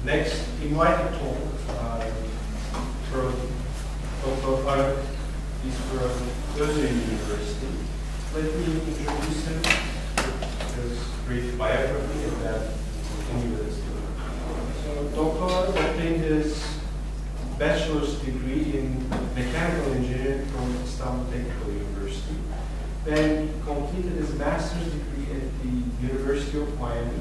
Next, invited talk from Dr. Arık. He's from University. Let me introduce him, his brief biography, and then continue with his talk. So, Dr. Arık obtained his bachelor's degree in mechanical engineering from Istanbul Technical University. Then he completed his master's degree at the University of Miami.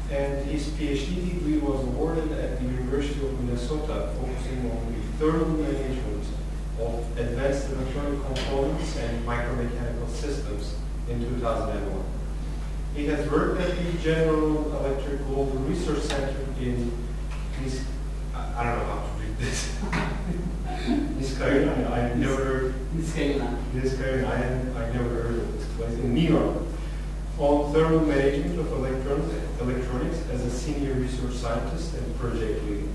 And his PhD degree was awarded at the University of Minnesota, focusing on the thermal management of advanced electronic components and micromechanical systems in 2001. He has worked at the General Electric Global Research Center in I don't know how to read this. Niskayuna, I've never heard. Niskayuna, I never heard of this place in New York. On thermal management of electronics as a senior research scientist and project leader.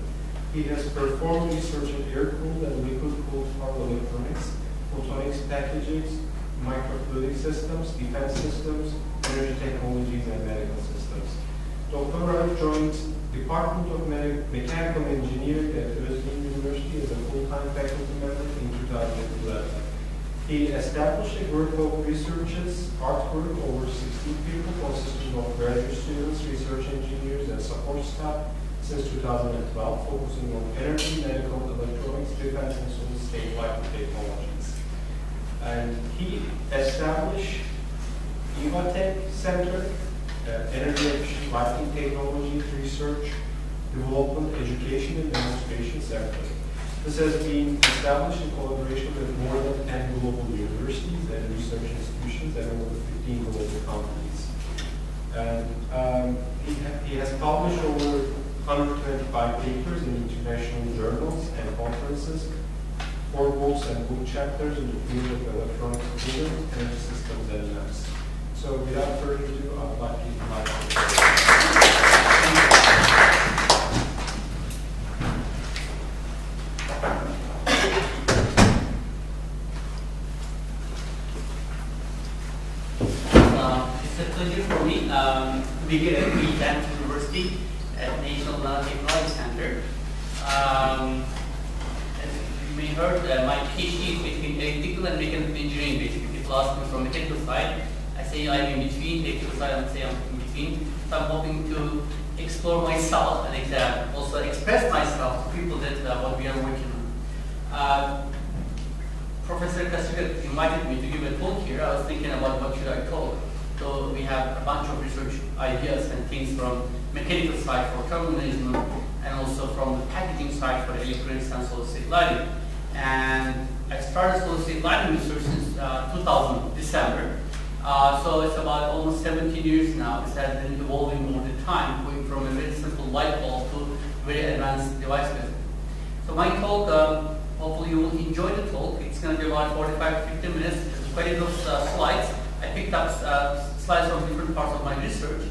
He has performed research in air-cooled and liquid-cooled power electronics, photonics packages, microfluidic systems, defense systems, energy technologies, and medical systems. Dr. Arık joined Department of Mechanical Engineering at Özyeğin University as a full-time faculty member in 2011. He established a group of researchers, artwork over 16 people consisting of graduate students, research engineers, and support staff since 2012, focusing on energy, medical, electronics, defense, and solid-state lighting technologies. And he established IWANN Center, Energy Efficient Lighting Technologies Research, Development, Education, and Demonstration Center. This has been established in collaboration with more than 10 global universities and research institutions and over 15 global companies. And he has published over 125 papers in international journals and conferences, 4 books and book chapters in the field of electronics, cooling, energy systems, and maps. So without further ado, I would like to invite It's a pleasure for me to be here at Bilkent University at National Nanotechnology Center. As you may have heard, my PhD is between electrical and mechanical engineering, basically. People ask me from the mechanical side. I say I'm in between, electrical side I say I'm in between. So I'm hoping to explore myself and also express myself to people that what we are working on. Professor Kasika invited me to give a talk here. I was thinking about what should I talk. So we have a bunch of research ideas and things from mechanical side for thermal management and also from the packaging side for electronics and solid-state lighting. And I started solid-state lighting research since 2000, December. So it's about almost 17 years now. This has been evolving over the time, going from a very simple light bulb to very advanced devices. So my talk, hopefully you will enjoy the talk. It's going to be about 45 to 50 minutes. There's quite a lot of slides. I picked up slides from different parts of my research.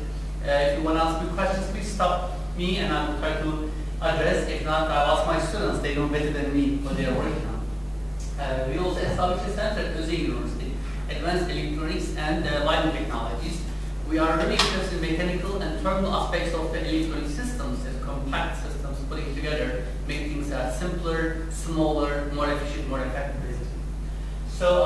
If you want to ask me questions, please stop me and I will try to address. If not, I'll ask my students. They know better than me what they are working on. We also established a center at Özyeğin University, Advanced Electronics and Lighting Technologies. We are really interested in mechanical and thermal aspects of the electronic systems as compact systems putting together, make things simpler, smaller, more efficient, more effective. So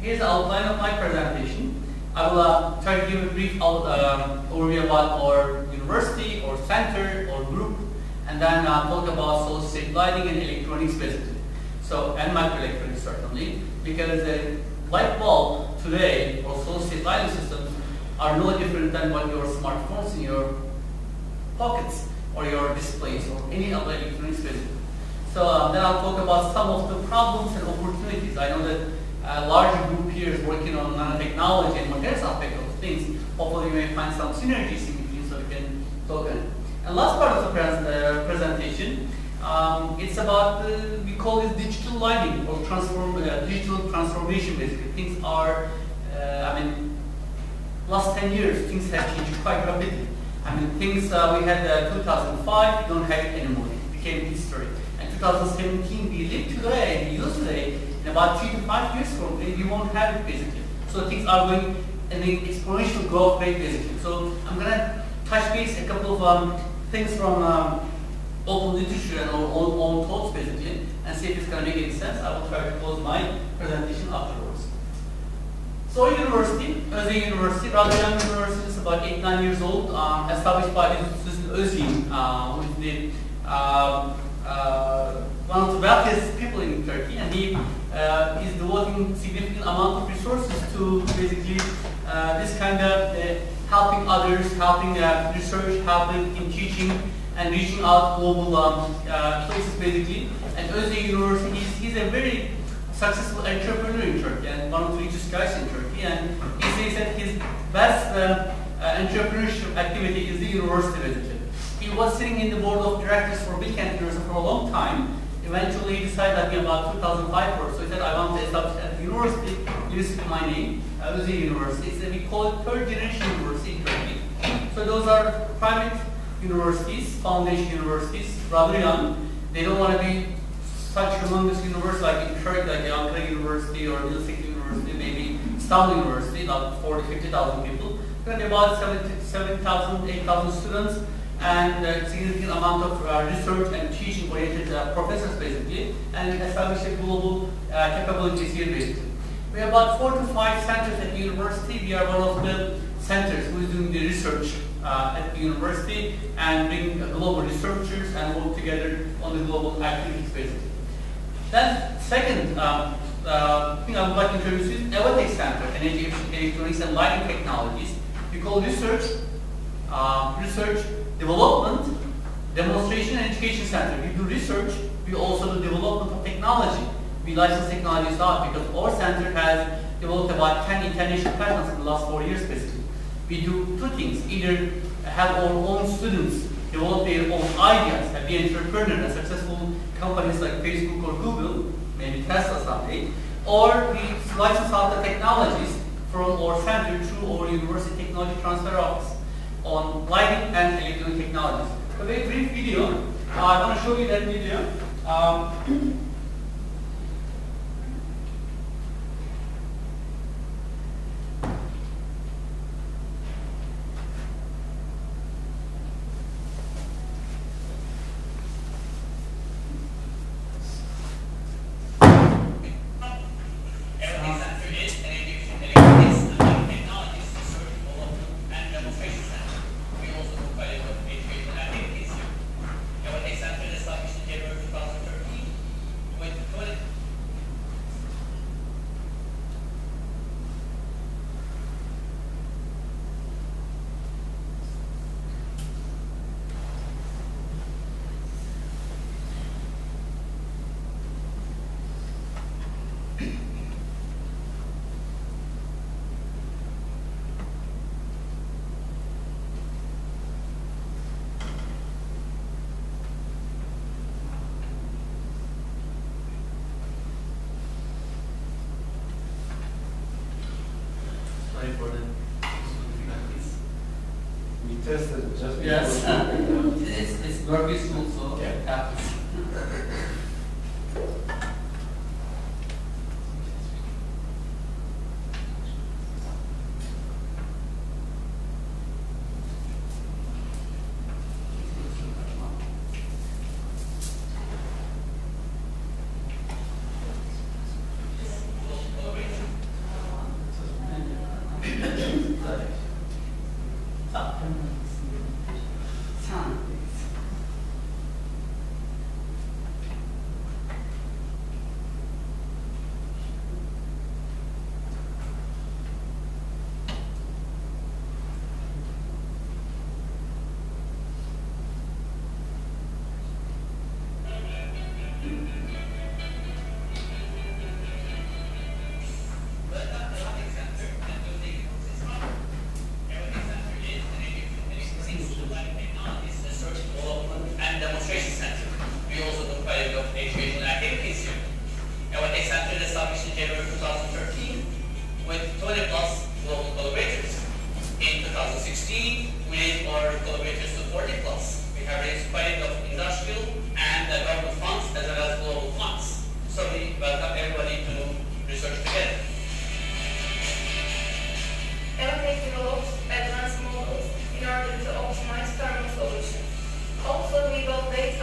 here's the outline of my presentation. I will try to give a brief overview about our university, or center, or group, and then talk about solid-state lighting and electronics basically. So, and microelectronics certainly, because the light bulb today, or solid-state lighting systems, are no different than what your smartphones in your pockets, or your displays, or any other electronics basically. So then I'll talk about some of the problems and opportunities. I know that a larger group here is working on nanotechnology and mechanics aspect of things. Hopefully you may find some synergies in between so we can talk on it. And last part of the presentation, it's about, we call it digital lighting or digital transformation basically. Things are, last 10 years, things have changed quite rapidly. Things we had 2005, we don't have it anymore. It became history. And 2017, we live today, we use today. In about 3 to 5 years from now, we won't have it basically. So things are going in an exponential growth rate basically. So I'm going to touch base a couple of things from open literature and our own thoughts basically, and see if it's going to make any sense. I will try to close my presentation afterwards. So university, Özyeğin University, rather young university, it's about 8-9 years old, established by Özyeğin, who is the one of the wealthiest people in Turkey, and he is devoting significant amount of resources to basically this kind of helping others, helping research, helping in teaching, and reaching out global places basically. And Özyeğin University, he's a very successful entrepreneur in Turkey and one of the richest guys in Turkey. And he says that his best entrepreneurship activity is the university basically. He was sitting in the board of directors for Bilkent University for a long time. Eventually he decided that in about 2005 or so, he said, I want to establish a university using my name, Özyeğin University. So we call it third generation university in Turkey. So those are private universities, foundation universities, rather young. They don't want to be such humongous universities like in Turkey, like Ankara University or Bilkent University, maybe Istanbul University, like 40,000-50,000 people. Going to be about 7,000, 8,000 students, and a significant amount of research and teaching-oriented professors basically, and establish a global capabilities here basically. We have about 4 to 5 centers at the university. We are one of the centers who is doing the research at the university and bring global researchers and work together on the global activities basically. Then second thing I would like to introduce is EVATEC Center, Energy Electronics and Lighting Technologies. We call research, development, demonstration and education center. We do research, we also do development of technology. We license technologies out because our center has developed about 10 international patents in the last 4 years basically. We do two things, either have our own students develop their own ideas, have be entrepreneurs and successful companies like Facebook or Google, maybe Tesla someday, or we license out the technologies from our center through our university technology transfer office on lighting and electronic technologies. A very brief video. I want to show you that video. For the we tested it just before. Yes, it's very useful, so yeah. It happens.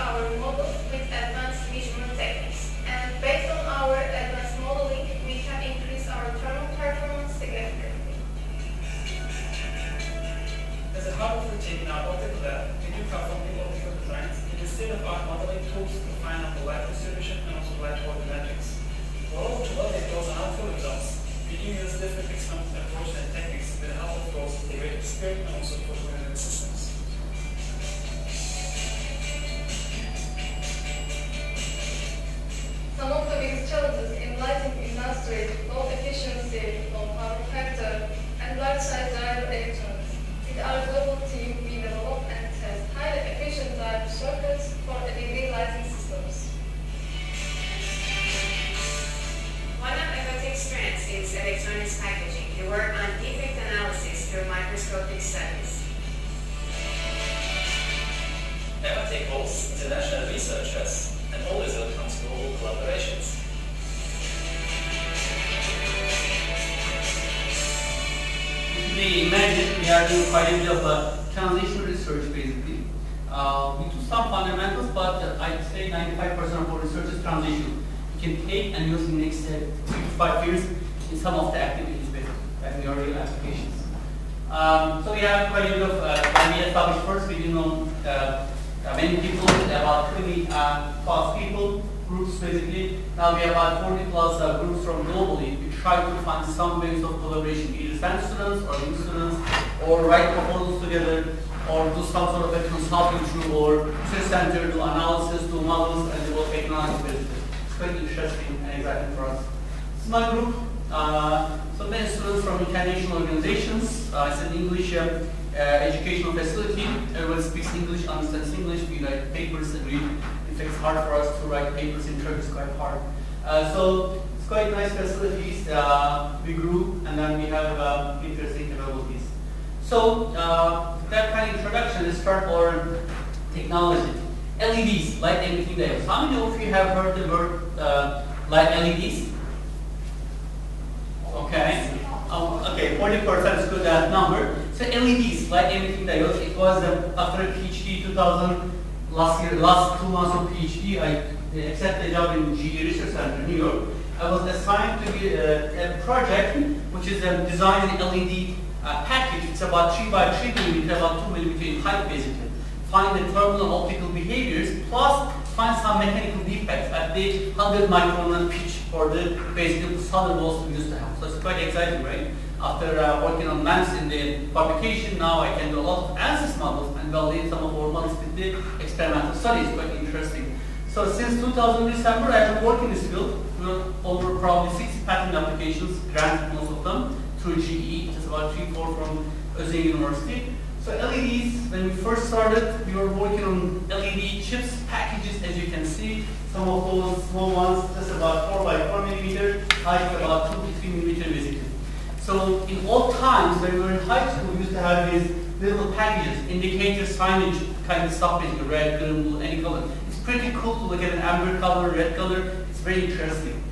our models with advanced measurement techniques. And based on our advanced modeling, we can increase our thermal performance significantly. As a part of routine in our optical lab, we do conforming optical designs instead of our modeling tools to find out the light distribution and also light volumetrics. For all to validate those output results, we do use different experimental approaches and techniques with the help of those integrated spirit and also photometric systems. Some of the biggest challenges in lighting industry, low efficiency, low power factor, and large-size diode electronics. With our global team, we develop and test highly efficient diode circuits for LED lighting systems. One of Nanotech's strengths is electronics packaging. We work on defect analysis through microscopic studies. Nanotech holds international researchers and always welcomes global collaborations. Today, imagine we are doing quite a bit of transition research basically. We do some fundamentals, but I'd say 95% of our research is transition. We can take and use in the next 3 to 5 years in some of the activities basically, and the real applications. So we have quite a bit of, when we established first, we didn't know many people, about 20 plus people, groups basically. Now we have about 40 plus groups from globally. We try to find some ways of collaboration, either send students or new students, or write proposals together, or do some sort of a consulting through, or research center, do analysis, do models, and develop technology basically. It's quite interesting and exciting for us. This is my group. So many students from international organizations. It's an English educational facility. Everyone speaks English, understands English. We write papers and read. In fact, it's hard for us to write papers in Turkish. It's quite hard. So it's quite nice facilities. We grew, and then we have interesting capabilities. So that kind of introduction, let's start our technology. LEDs, light emitting diodes. How many of you have heard the word light LEDs? Okay. Okay, 40% is good number. So LEDs, light emitting diodes. It was after a PhD 2000 last 2 months of PhD. I accepted a job in GE Research Center, New York. I was assigned to be a project which is designing an LED package. It's about 3 by 3 millimeter, about 2 millimeter in height, basically. Find the thermal and optical behaviors, plus find some mechanical defects at the 100 micron pitch for the basically solid walls we used to have. So it's quite exciting, right? After working on months in the publication, now I can do a lot of ANSYS models and validate some of our models with the experimental studies. Quite interesting. So since 2000 December, I've been working in this field. We're over probably 60 patent applications, granted most of them through GE, just about 3-4 from Özyeğin University. So LEDs, when we first started, we were working on LED chips packages, as you can see. Some of those small ones, just about 4 by 4 millimeter, height about 2 to 3 millimeter basically. So in old times, when we were in high school, we used to have these little packages, indicators, signage, kind of stuff, basically red, green, blue, any color. It's pretty cool to look at an amber color, red color. It's very interesting.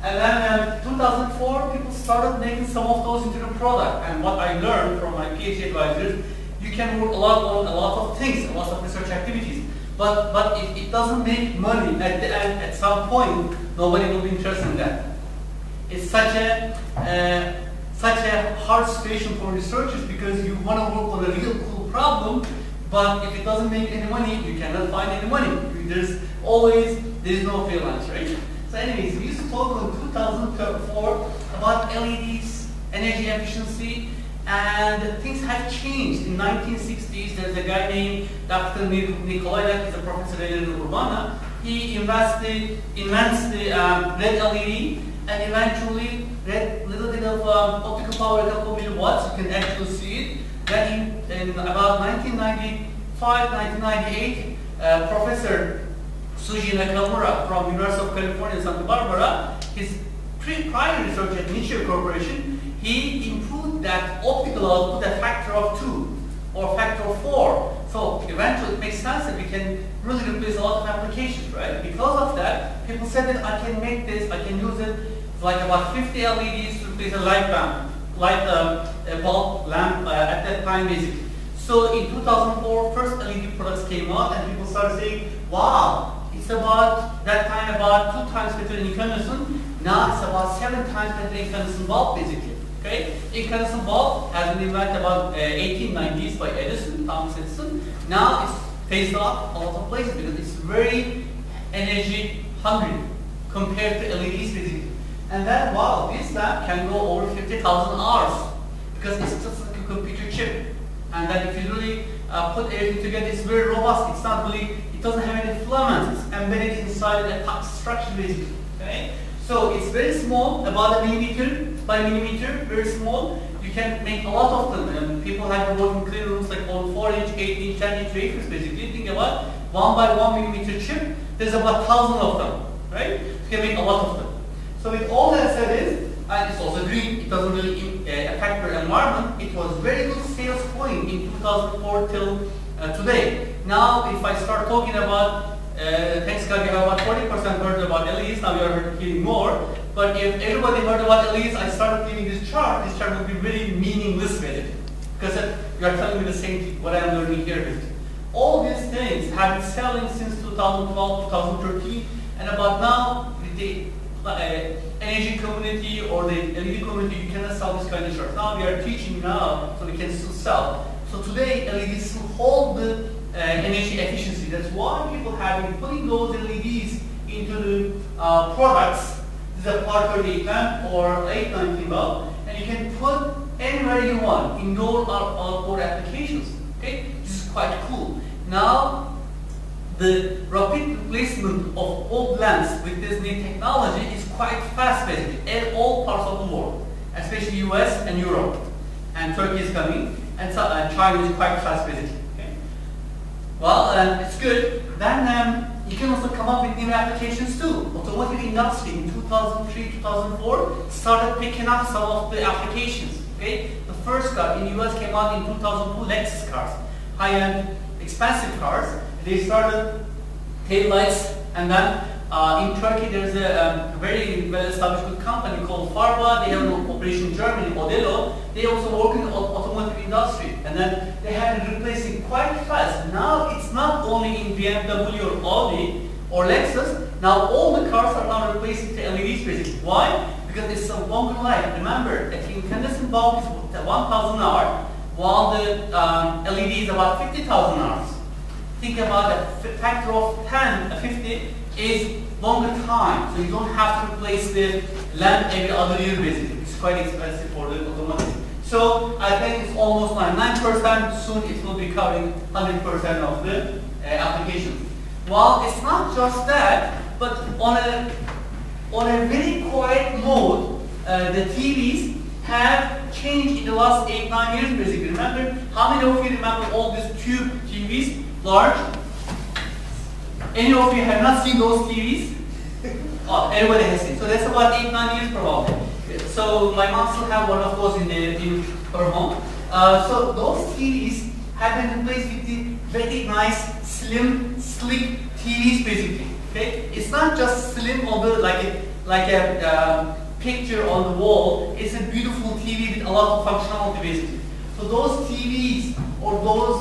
And then in 2004, people started making some of those into the product. And what I learned from my PhD advisors, you can work a lot on a lot of things, a lot of research activities. But if it doesn't make money at the end, at some point, nobody will be interested in that. It's such a hard situation for researchers because you want to work on a real cool problem, but if it doesn't make any money, you cannot find any money. There's no freelance, right? So anyways, we used to talk in 2004 about LEDs, energy efficiency, and things have changed. In 1960s, there's a guy named Dr. Nikolai, he's a professor in Urbana. He invents the red LED, and eventually red little bit of optical power, a couple million watts. You can actually see it. Then in about 1995, 1998, Professor Suji Nakamura from University of California, Santa Barbara, his prior research at Nichia Corporation, he improved that optical output a factor of 2 or factor of 4. So eventually it makes sense that we can really replace a lot of applications, right? Because of that, people said that I can make this, I can use it like about 50 LEDs to replace a light bulb lamp at that time basically. So in 2004, first LED products came out, and people started saying, wow, it's about that time about 2 times better than incandescent. Now it's about 7 times better than incandescent bulb, basically. Okay, incandescent bulb has been invented about 1890s by Edison, Thomas Edison. Now it's phased out a lot of places because it's very energy hungry compared to LEDs, basically. And then, wow, this lamp can go over 50,000 hours because it's just like a computer chip. And then if you really put everything together, it's very robust. It's not really, it doesn't have any filaments. It's embedded inside a pouch structure, basically. Okay? So it's very small, about a millimeter by millimeter, very small. You can make a lot of them. And people have been working clean rooms like on 4-inch, 8-inch, 10-inch wafers, basically. Think about 1 by 1 millimeter chip. There's about 1,000 of them, right? You can make a lot of them. So with all that said is, and it's also green, it doesn't really affect your environment. It was very good sales point in 2004 till today. Now, if I start talking about, thanks God, we have about 40% heard about LEDs, now we are hearing more. But if everybody heard about LEDs, I started giving this chart would be very meaningless with it. Because you are telling me the same thing, what I am learning here. All these things have been selling since 2012, 2013, and about now, with the energy community or the LED community, you cannot sell this kind of chart. Now we are teaching now, so we can still sell. So today, LEDs still hold the energy efficiency. That's why people have been putting those LEDs into the products. This is a Part 38 lamp or 890 bulb, and you can put anywhere you want, indoor or outdoor applications. Okay, this is quite cool. Now, the rapid replacement of old lamps with this new technology is quite fast, basically, in all parts of the world, especially US and Europe. And Turkey is coming, and China is quite fast, basically. Okay? Well, it's good. Then you can also come up with new applications too. Automotive industry in 2003, 2004 started picking up some of the applications. Okay? The first car in the US came out in 2002, Lexus cars, high-end, expensive cars. They started tail lights, and then in Turkey there's a very well-established good company called Farba. They have an operation in Germany, Modelo. They also work in the automotive industry, and then they have been replacing quite fast. Now it's not only in BMW or Audi or Lexus. Now all the cars are now replacing the LEDs, basically. Why? Because it's a longer life. Remember, the incandescent bulb is 1,000 hours, while the LED is about 50,000 hours. Think about a factor of 10, 50 is longer time, so you don't have to replace the lamp every other year, basically. It's quite expensive for the automotive. So I think it's almost like 9%, soon it will be covering 100% of the applications. Well, it's not just that, but on a very quiet mode, the TVs have changed in the last 8-9 years, basically. Remember, how many of you remember all these tube TVs? Large. Any of you have not seen those TVs? Oh, everybody has seen. So that's about 8-9 years probably. So my mom still have one of those in her home. So those TVs have been replaced with the very nice, slim, sleek TVs, basically. Okay, it's not just slim on the like a picture on the wall. It's a beautiful TV with a lot of functionality, basically. So those TVs or those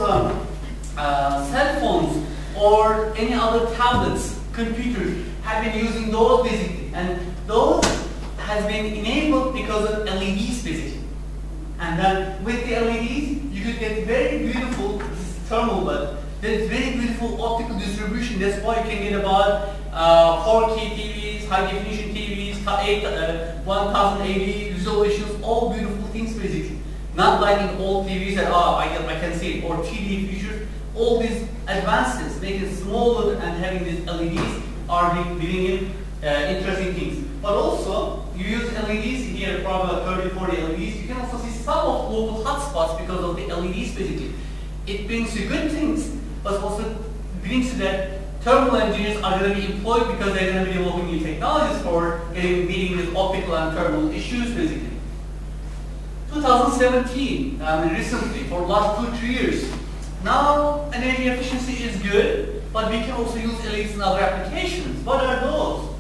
cell phones or any other tablets, computers have been using those, basically, and those has been enabled because of LEDs, basically. And then with the LEDs, you could get very beautiful, this is thermal, but there's very beautiful optical distribution. That's why you can get about 4K TVs, high definition TVs, 1080 resolutions, all beautiful things, basically. Not like in old TVs that I can see it, or 3D features. All these advances, making it smaller and having these LEDs, are bringing in interesting things. But also, you use LEDs here, probably 30-40 LEDs. You can also see some of local hotspots because of the LEDs, basically. It brings you good things, but also brings you that thermal engineers are going to be employed because they're going to be developing new technologies for meeting these optical and thermal issues, basically. 2017, recently, for the last 2-3 years, now energy efficiency is good, but we can also use LEDs in other applications. What are those?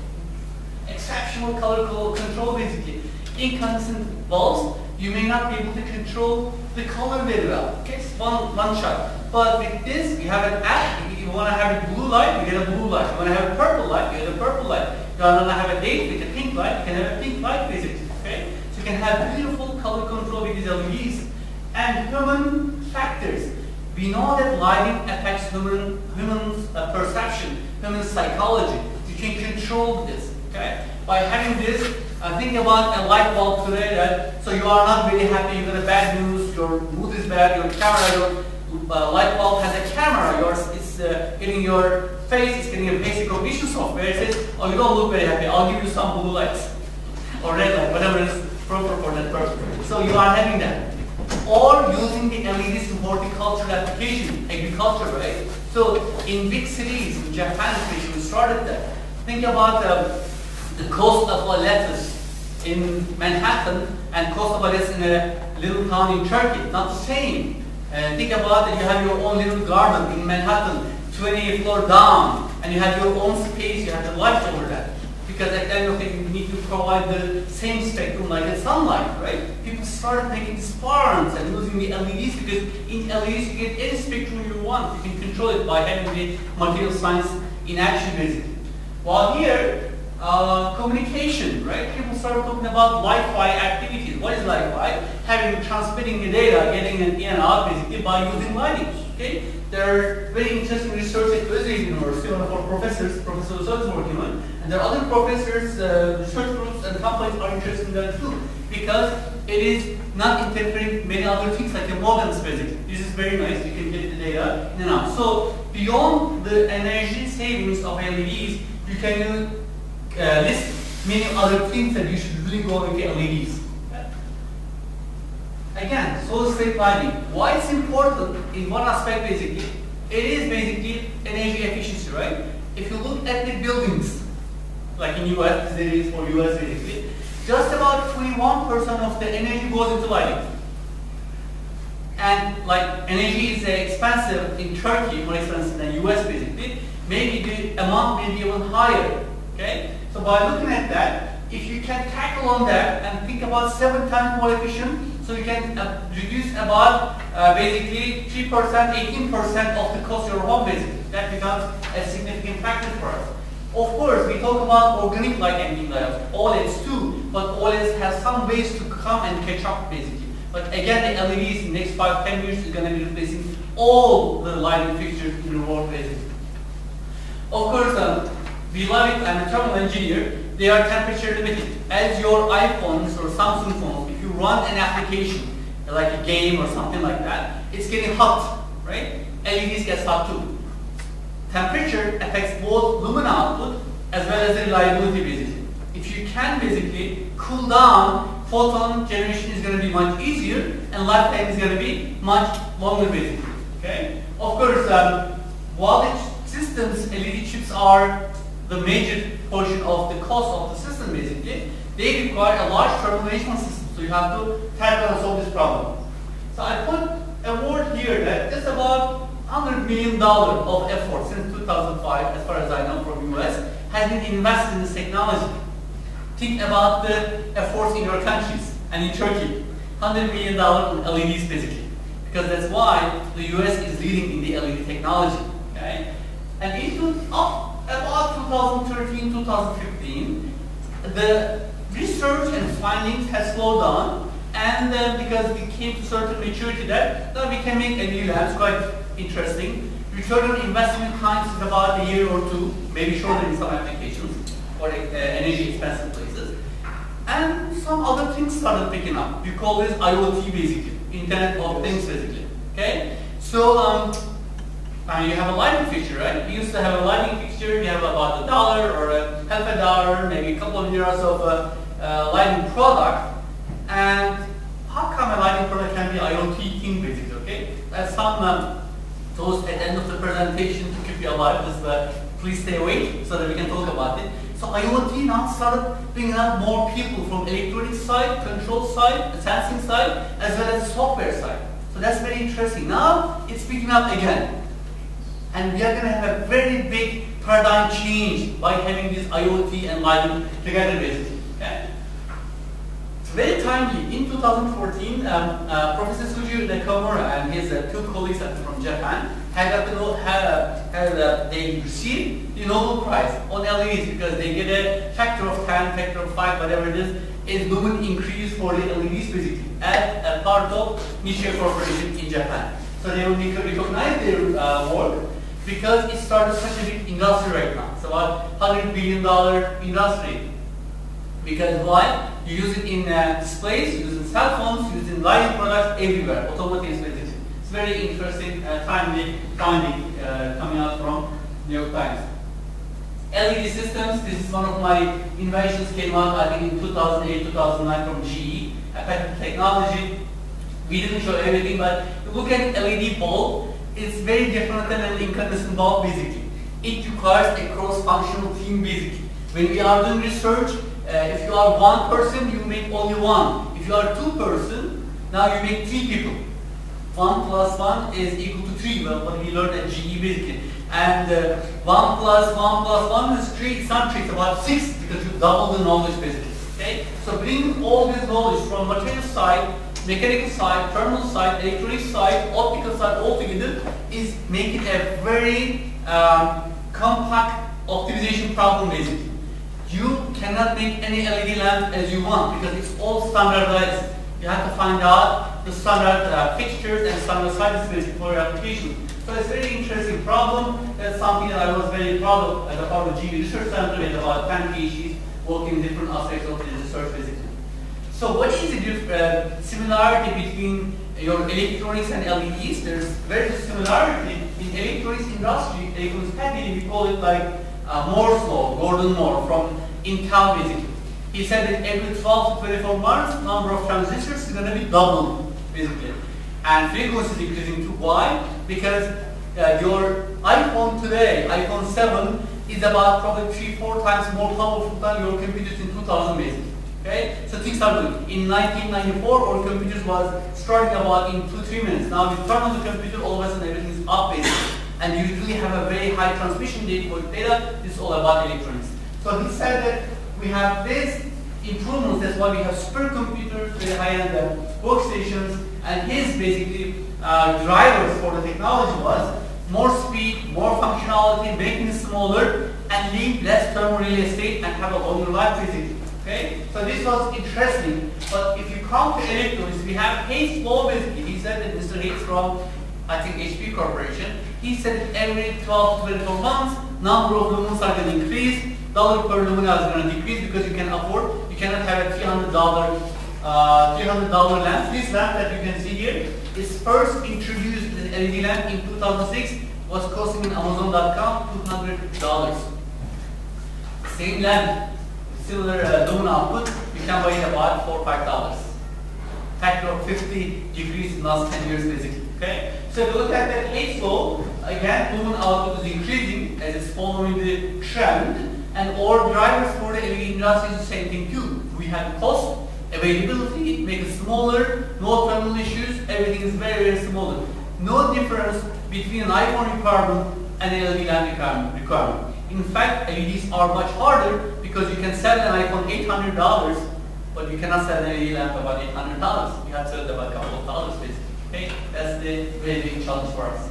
Exceptional color control, basically. Incandescent bulbs, you may not be able to control the color very well. Okay, it's one shot. But with this, we have an app. If you want to have a blue light, you get a blue light. If you want to have a purple light, you get a purple light. If you want to have a date with a pink light, you can have a pink light basically. Okay, so you can have beautiful color control with these LEDs. And human factors. We know that lighting affects human perception, human psychology. You can control this. Okay, by having this, think about a light bulb today. So you are not very happy. You got a bad news. Your mood is bad. Your camera, your light bulb has a camera. It's getting your face. It's getting a basic recognition software. It says, "Oh, you don't look very happy. I'll give you some blue lights or red light, whatever is proper for that purpose." So you are having that. Or using the LEDs in horticultural application, agriculture, right? So in big cities, in Japan especially, we started that. Think about the cost of a lettuce in Manhattan and cost of a lettuce in a little town in Turkey. Not the same. Think about that you have your own little garden in Manhattan, 20th floor down, and you have your own space, you have the lights over that. Because at the end of the day, you need to provide the same spectrum like the sunlight, right? People started making these farms and using the LEDs because in LEDs you get any spectrum you want. You can control it by having the material science in action basically. While here, communication, right? People started talking about Wi-Fi activities. What is Wi-Fi? Transmitting the data, getting it in and out basically by using lighting. Okay? There are very interesting research at Özyeğin University, one of our professors, Professor Özyeğin is working on, and there are other professors, research groups and companies are interested in that too, because it is not interfering many other things like the modems basically. This is very nice, you can get the data in and out. So beyond the energy savings of LEDs, you can list many other things that you should really go with the LEDs. Again, solid state lighting. Why it's important in one aspect basically, it is basically energy efficiency, right? If you look at the buildings, like in US, there is for US basically, just about 21% of the energy goes into lighting. And like energy is expensive in Turkey, more expensive than US basically, maybe the amount may be even higher, okay? So by looking at that, if you can tackle on that and think about 7 times more efficient, so you can reduce about basically 3%, 18% of the cost of your home basically. That becomes a significant factor for us. Of course, we talk about organic light emitting diodes, OLEDs too, but OLEDs have some ways to come and catch up basically. But again, the LEDs in the next 5-10 years is going to be replacing all the lighting fixtures in the world basically. Of course, we love it, I'm a thermal engineer, they are temperature limited. As your iPhones or Samsung phones, if you run an application, like a game or something like that, it's getting hot, right? LEDs get hot too. Temperature affects both lumen output as well as the reliability basically. If you can basically cool down, photon generation is going to be much easier and lifetime is going to be much longer basically. Okay? Of course, while the systems, LED chips are the major portion of the cost of the system basically, they require a large thermal management system. So you have to tackle and solve this problem. So I put a word here that just about $100 million of effort since 2005, as far as I know from US, has been invested in this technology. Think about the efforts in your countries and in Turkey. $100 million on LEDs basically. Because that's why the US is leading in the LED technology. Okay? And it was about 2013, 2015, the research and findings has slowed down, and because we came to certain maturity that now we can make a new lab. It's quite interesting. Return on investment times is about a year or two, maybe shorter in some applications or energy expensive places. And some other things started picking up. We call this IoT basically, Internet of Things basically. Okay? So you have a lighting fixture, right? We used to have a lighting fixture, we have about $1 or half a dollar, maybe a couple of euros of a lighting product. And how come a lighting product can be IoT thing basically, okay? That's some toast at the end of the presentation to keep you alive, just please stay awake so that we can talk about it. So IoT now started bringing up more people from electronic side, control side, sensing side, as well as the software side. So that's very interesting. Now it's picking up again. And we are going to have a very big paradigm change by having this IoT and lighting together basically. Okay? Very timely, in 2014, Professor Suji Nakamura and his two colleagues from Japan they received the Nobel Prize on LEDs because they get a factor of 10, factor of 5, whatever it is lumen increase for the LEDs basically as a part of Nichia Corporation in Japan. So they will recognize their work because it started such a big industry right now. It's about $100 billion industry. Because why? You use it in displays, you use it in cell phones, you use it in lighting products everywhere, automotive basically. It's very interesting, timely finding coming out from New York Times. LED systems, this is one of my inventions, came out I think in 2008, 2009 from GE, a patent technology. We didn't show everything, but look at LED bulb, it's very different than an incandescent bulb basically. It requires a cross-functional team basically. When we are doing research, if you are one person, you make only one. If you are two person, now you make three people. 1 plus 1 is equal to 3, well, what we learned at GE basically. And 1 plus 1 plus 1 is 3, it's not 3, it's about 6 because you double the knowledge basically. Okay? So bringing all this knowledge from material side, mechanical side, thermal side, electronic side, optical side all together is making a very compact optimization problem basically. You cannot make any LED lamp as you want because it's all standardized. You have to find out the standard fixtures and standard sizes for your application. So it's a very interesting problem. That's something that I was very proud of as a part of GE Research Center with about 10 PhDs working in different aspects of the research basically. So what is the similarity between your electronics and LEDs? There's very good similarity in electronics industry, electronics packaging. We call it like Moore's law, Gordon Moore from Intel basically. He said that every 12 to 24 months, number of transistors is going to be doubled basically. And frequency is increasing too. Why? Because your iPhone today, iPhone 7, is about probably 3-4 times more powerful than your computers in 2000 basically. Okay? So things are good. In 1994, our computers was starting about in 2-3 minutes. Now you turn on the computer, all of a sudden everything is up basically. And you usually have a very high transmission rate for data. This is all about electronics. So he said that we have these improvements, that's why we have supercomputers, very high-end workstations, and his basically drivers for the technology was more speed, more functionality, making it smaller, and leave less thermal real estate and have a longer life basically. Okay? So this was interesting, but if you come to electronics, we have Hayes law basically. He said that Mr. Hayes from, I think, HP Corporation, he said that every 12 to 24 months, number of lumens are going to increase, dollar per lumina is going to decrease because you can afford, you cannot have a $300 lamp. This lamp that you can see here is first introduced as an LED lamp in 2006, was costing in Amazon.com $200. Same lamp, similar lumen output, you can buy it about $4 or $5. Factor of 50 decrease in the last 10 years basically. Okay? So if you look at that Hayes law, again, lumen output is increasing as it's following the trend. And all drivers for the LED industry is the same thing too. We have cost, availability, make it smaller, no thermal issues, everything is very, very smaller. No difference between an iPhone requirement and an LED lamp requirement. In fact, LEDs are much harder because you can sell an iPhone $800, but you cannot sell an LED lamp about $800. You have to sell it about a couple of dollars basically. Okay? That's the very big challenge for us.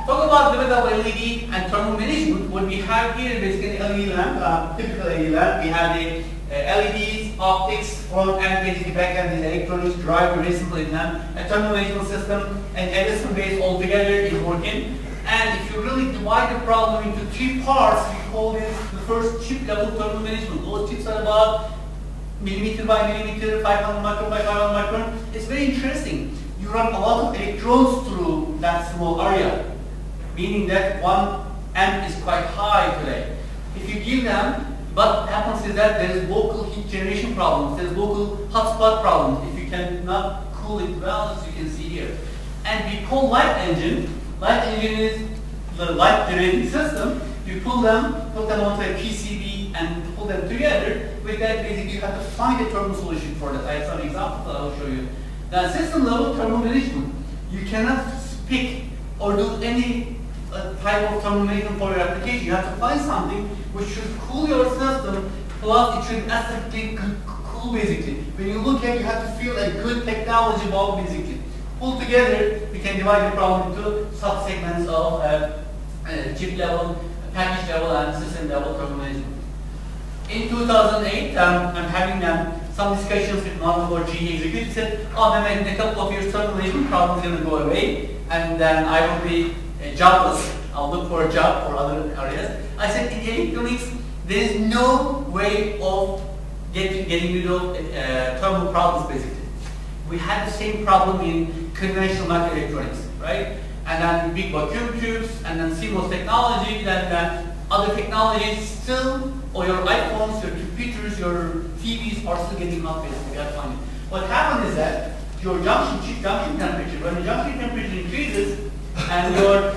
Talk about the method of LED and thermal management. What we have here is basically an LED lamp, typical LED lamp. We have the LEDs, optics, front end, basically back end, the electronics, drive, very simple lamp, a thermal management system, and Edison base all together is working. And if you really divide the problem into 3 parts, we call this the first chip level thermal management. Those chips are about millimeter by millimeter, 500 micron by 500 micron. It's very interesting. You run a lot of electrons through that small area, meaning that 1 amp is quite high today. If you give them, what happens is that there is local heat generation problems, there is local hotspot problems if you cannot cool it well, as you can see here. And we call light engine. Light engine is the light generating system. You pull them, put them onto a PCB and pull them together. With that, basically you have to find a thermal solution for that. I have some examples that I will show you. Now, system level thermal management. You cannot pick or do any type of thermal management for your application. You have to find something which should cool your system, plus it should aesthetically cool cool basically. When you look at, you have to feel a good technology bulb basically. Pull together, we can divide the problem into sub-segments of chip level, package level, and system level thermal management. In 2008, I'm having some discussions with one of our GE executives. Said, "Oh, Mehmet, in a couple of years, thermal management problem is going to go away, and then I will be jobless. I'll look for a job for other areas." I said, "In electronics, there is no way of getting rid of thermal problems. Basically, we had the same problem in conventional microelectronics, right? And then big vacuum tubes, and then CMOS technology, then other technologies still." Or your iPhones, your computers, your TVs are still getting hot basically. That's fine. What happened is that your chip junction temperature, when the junction temperature increases and your,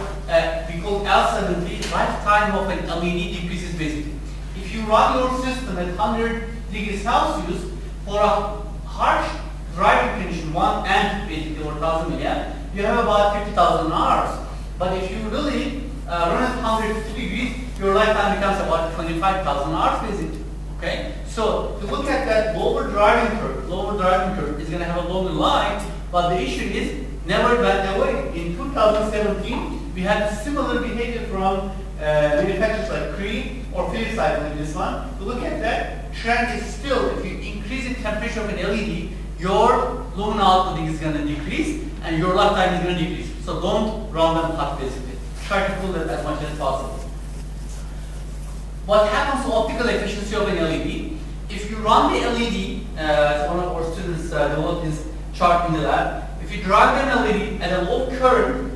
we call L70, lifetime of an LED decreases basically. If you run your system at 100 degrees Celsius for a harsh driving condition, 1 amp basically or 1000 milliamp, you have about 50,000 hours. But if you really run at 150 degrees, your lifetime becomes about 25,000 hours basically. Okay? So to look at that lower driving curve is going to have a longer life, but the issue is never went away. In 2017, we had similar behavior from manufacturers like Cree or Philips, I believe this one. To look at that, trend is still, if you increase the temperature of an LED, your lumen output is going to decrease and your lifetime is going to decrease. So don't run them hot basically. Try to cool it as much as possible. What happens to optical efficiency of an LED? If you run the LED, as one of our students developed this chart in the lab, if you drive an LED at a low current,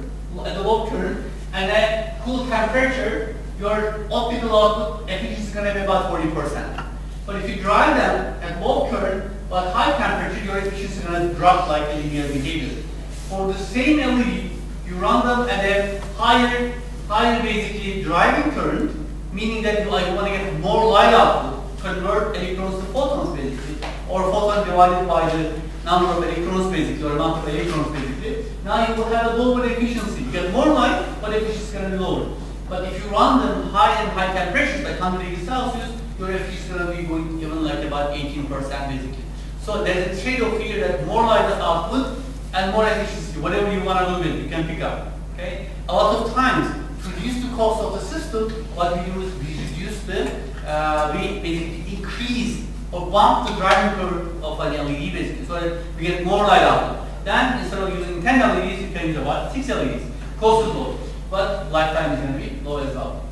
and at cool temperature, your optical output efficiency is going to be about 40%. But if you drive them at low current but high temperature, your efficiency is going to drop like a linear behavior. For the same LED, you run them at a higher basically driving current, meaning that you want to get more light output, convert electrons to photons basically, or photons divided by the number of electrons basically, or amount of electrons basically. Now you will have a lower efficiency. You get more light, but efficiency is going to be lower. But if you run them high temperatures, like 100 degrees Celsius, your efficiency is going to be going even like about 18% basically. So there's a trade-off here that more light output and more efficiency, whatever you want to do with it, you can pick up. Okay? A lot of times, to reduce the cost of the system, what we do is we reduce we basically increase or bump the driving curve of an LED basically, so that we get more light output. Then instead of using 10 LEDs, you can use about 6 LEDs. Cost is low, but lifetime is going to be low as well.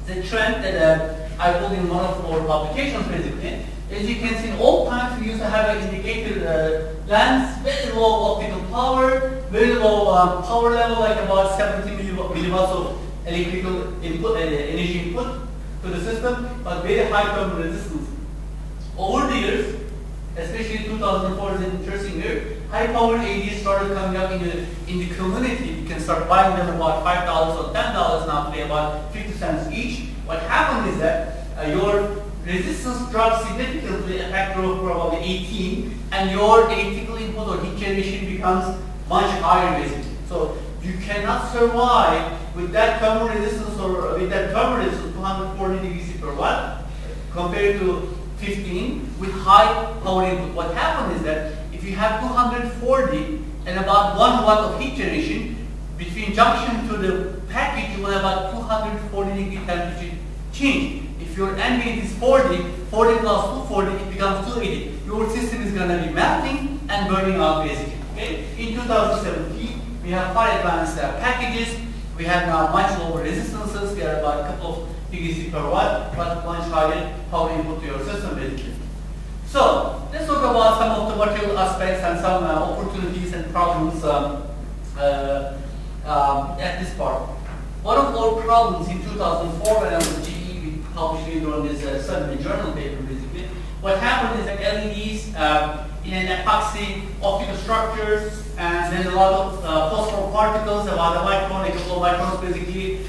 The trend that I pulled in one of our publications basically, as you can see, in old times we used to have an indicator lens, very low optical power, very low power level, like about 70 milliwatts of electrical input, energy input to the system, but very high thermal resistance. Over the years, especially 2004 is an interesting year, high power LEDs started coming up in the community. You can start buying them about $5 or $10 now, today about 50 cents each. What happened is that your resistance drops significantly, a factor of probably 18, and your electrical input or heat generation becomes much higher basically. So you cannot survive with that thermal resistance or with that thermal resistance 240 degrees per watt compared to 15 with high power input. What happened is that if you have 240 and about 1 watt of heat generation, between junction to the package you will have about 240 degree temperature change. If your ambient is 40 plus 240, it becomes 280. Your system is going to be melting and burning out basically. Okay? In 2017, we have far advanced packages. We have now much lower resistances. We are about a couple of degrees per watt, but much higher power input to your system basically. So let's talk about some of the material aspects and some opportunities and problems at this part. One of our problems in 2004 when I was GE, we published later on this study journal paper basically. What happened is that LEDs in an epoxy optical structures, and then a lot of phosphor particles, about a micron, a couple of microns basically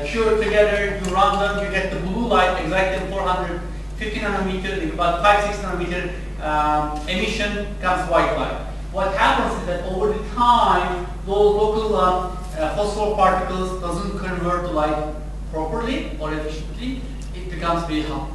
cured together. You run them, you get the blue light exactly 450 nanometer, about 5-6 nanometer emission comes white light. What happens is that over the time, those local phosphor particles doesn't convert to light properly or efficiently, it becomes very hot.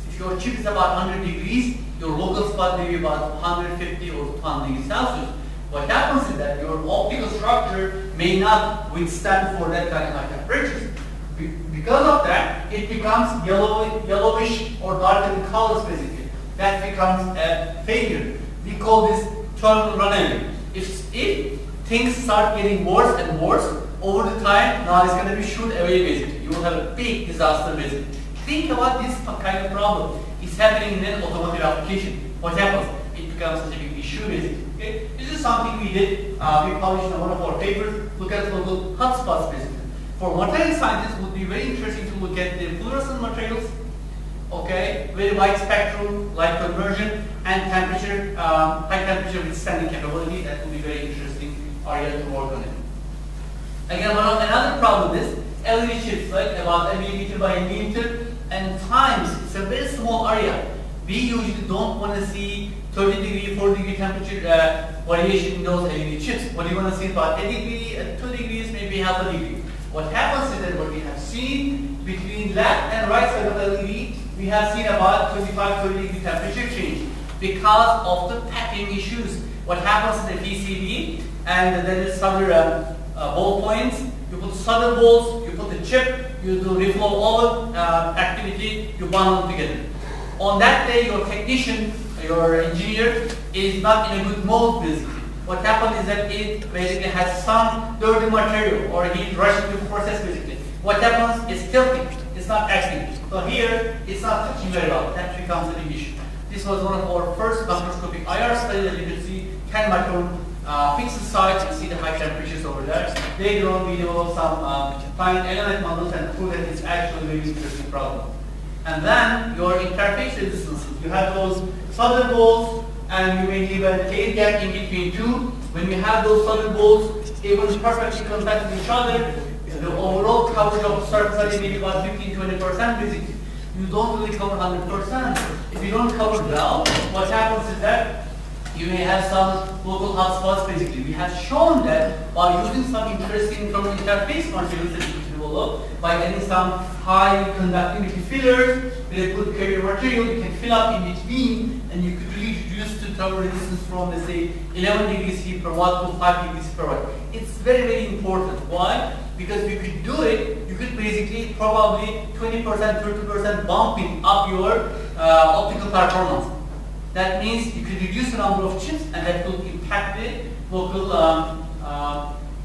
If If your chip is about 100 degrees, your local spot may be about 150 or 200 degrees Celsius. What happens is that your optical structure may not withstand for that kind of high temperatures. Because of that, it becomes yellowish or darker in colors basically. That becomes a failure. We call this terminal runaway. If things start getting worse and worse over the time, now it's going to be shoot away basically. You will have a big disaster basically. Think about this kind of problem. It's happening in an automotive application. What happens? It becomes such a big issue basically. Okay? This is something we did. We published in one of our papers. Look at local hotspots basically. For material scientists, it would be very interesting to look at the fluorescent materials. Okay, very wide spectrum, light conversion, and temperature, high temperature withstanding capability. That would be very interesting area to work on it. Again, another problem is LED chips, right? About a millimeter by a millimeter, and times it's a very small area. We usually don't want to see 30 degree, 40 degree temperature variation in those LED chips. What you want to see about a degree, 2 degrees, maybe half a degree. What happens is that what we have seen between left and right side of LED, we have seen about 25-30 degree temperature change because of the packing issues. What happens in the PCB, and there is other ball points. You put solder balls, you put the chip, you do reflow all activity, you bundle them together. On that day, your technician, your engineer, is not in a good mode basically. What happens is that it basically has some dirty material, or he's rushing to process basically. What happens is tilting, it's not acting. So here, it's not touching very well. That becomes a big issue. This was one of our first macroscopic IR studies that you can see 10 micron pixel size. You see the high temperatures over there. Later on, we developed some fine element models and prove that it's actually a very interesting problem. And then your interface resistances. You have those solder balls, and you may leave a tail gap in between two. When you have those solder balls able to perfectly contact with each other, the overall coverage of the surface area may be about 15-20% basically. You don't really cover 100%. If you don't cover well, what happens is that you may have some local hotspots basically. We have shown that by using some interesting thermal interface materials that you develop, by adding some high conductivity fillers with a good carrier material, you can fill up in between, and you could really reduce the thermal resistance from, let's say, 11 degrees C per watt to 5 degrees per watt. It's very, very important. Why? Because if you could do it, you could basically probably 20%, 30% bumping up your optical performance. That means you could reduce the number of chips, and that will impact the local